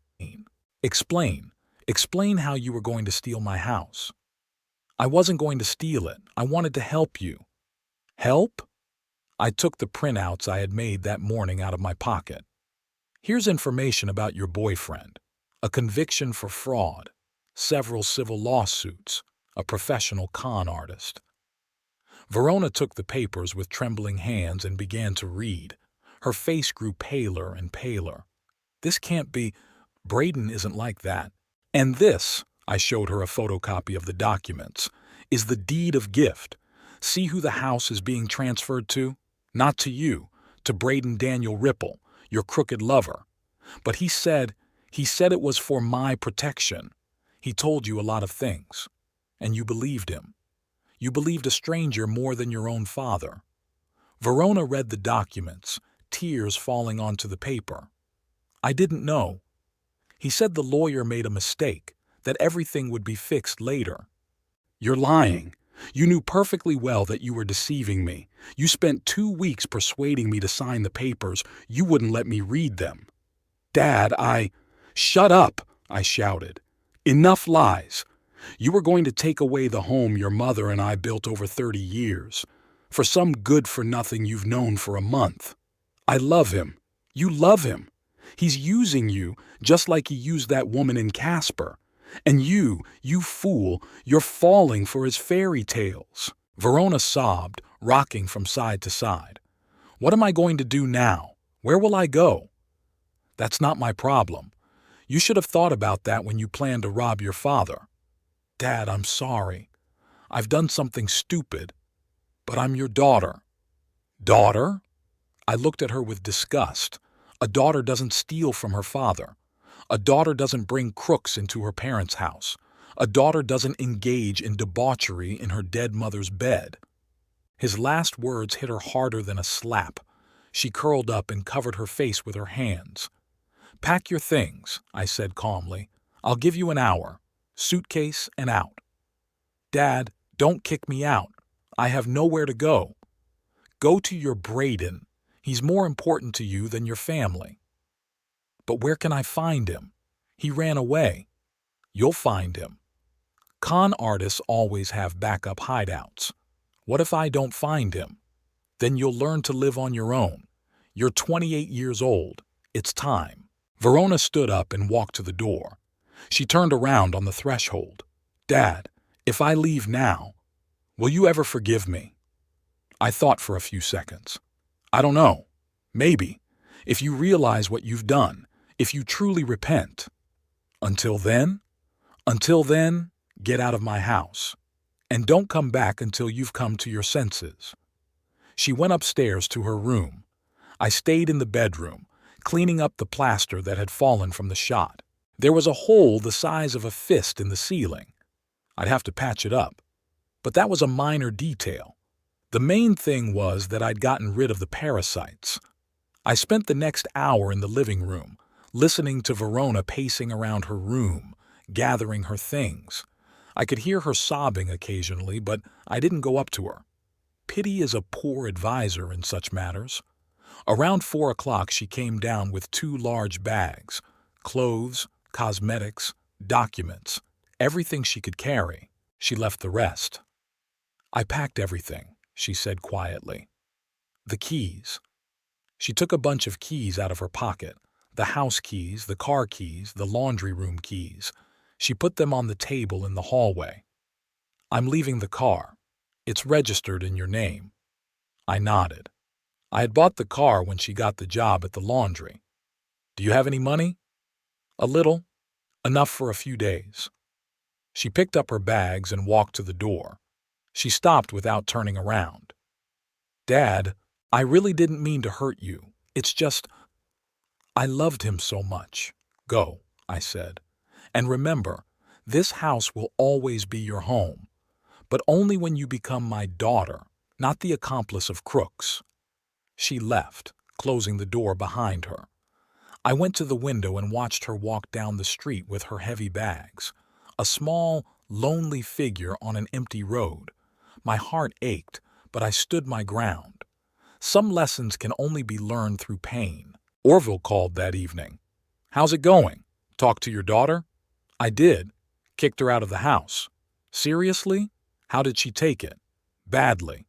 "Explain. Explain how you were going to steal my house." "I wasn't going to steal it. I wanted to help you." "Help?" I took the printouts I had made that morning out of my pocket. "Here's information about your boyfriend. A conviction for fraud. several civil lawsuits, a professional con artist. Verona took the papers with trembling hands and began to read. Her face grew paler and paler. This can't be. Braden isn't like that. And this, I showed her a photocopy of the documents, is the deed of gift. See who the house is being transferred to? Not to you, to Braden Daniel Ripple, your crooked lover. But he said it was for my protection. He told you a lot of things, and you believed him. You believed a stranger more than your own father. Verona read the documents, tears falling onto the paper. I didn't know. He said the lawyer made a mistake, that everything would be fixed later. You're lying. You knew perfectly well that you were deceiving me. You spent 2 weeks persuading me to sign the papers. You wouldn't let me read them. Dad, Shut up, I shouted. Enough lies. You were going to take away the home your mother and I built over 30 years, for some good-for-nothing you've known for a month. I love him. You love him. He's using you just like he used that woman in Casper. And you fool, you're falling for his fairy tales. Verona sobbed, rocking from side to side. What am I going to do now? Where will I go? That's not my problem. You should have thought about that when you planned to rob your father. Dad, I'm sorry. I've done something stupid. But I'm your daughter. Daughter? I looked at her with disgust. A daughter doesn't steal from her father. A daughter doesn't bring crooks into her parents' house. A daughter doesn't engage in debauchery in her dead mother's bed. His last words hit her harder than a slap. She curled up and covered her face with her hands. Pack your things, I said calmly. I'll give you an hour. Suitcase and out. Dad, don't kick me out. I have nowhere to go. Go to your Braden. He's more important to you than your family. But where can I find him? He ran away. You'll find him. Con artists always have backup hideouts. What if I don't find him? Then you'll learn to live on your own. You're 28 years old. It's time. Verona stood up and walked to the door. She turned around on the threshold. Dad, if I leave now, will you ever forgive me? I thought for a few seconds. I don't know. Maybe. If you realize what you've done, if you truly repent. Until then, get out of my house. And don't come back until you've come to your senses. She went upstairs to her room. I stayed in the bedroom, cleaning up the plaster that had fallen from the shot. There was a hole the size of a fist in the ceiling. I'd have to patch it up. But that was a minor detail. The main thing was that I'd gotten rid of the parasites. I spent the next hour in the living room, listening to Verona pacing around her room, gathering her things. I could hear her sobbing occasionally, but I didn't go up to her. Pity is a poor advisor in such matters. Around 4 o'clock she came down with 2 large bags, clothes, cosmetics, documents, everything she could carry. She left the rest. I packed everything, she said quietly. The keys. She took a bunch of keys out of her pocket, the house keys, the car keys, the laundry room keys. She put them on the table in the hallway. I'm leaving the car. It's registered in your name. I nodded. I had bought the car when she got the job at the laundry. Do you have any money? A little. Enough for a few days. She picked up her bags and walked to the door. She stopped without turning around. Dad, I really didn't mean to hurt you. It's just, I loved him so much. Go, I said. And remember, this house will always be your home, but only when you become my daughter, not the accomplice of crooks. She left, closing the door behind her. I went to the window and watched her walk down the street with her heavy bags, a small, lonely figure on an empty road. My heart ached, but I stood my ground. Some lessons can only be learned through pain. Orville called that evening. How's it going? Talk to your daughter? I did. Kicked her out of the house. Seriously? How did she take it? Badly.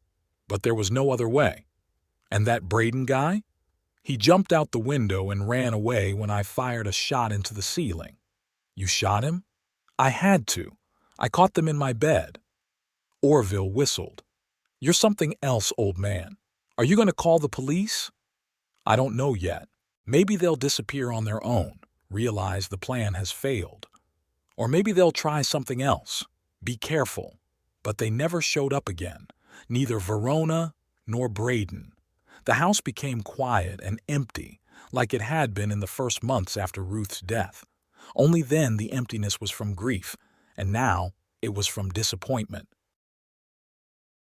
But there was no other way. And that Braden guy? He jumped out the window and ran away when I fired a shot into the ceiling. You shot him? I had to. I caught them in my bed. Orville whistled. You're something else, old man. Are you going to call the police? I don't know yet. Maybe they'll disappear on their own, realize the plan has failed. Or maybe they'll try something else. Be careful. But they never showed up again, neither Verona nor Braden. The house became quiet and empty, like it had been in the first months after Ruth's death. Only then the emptiness was from grief, and now it was from disappointment.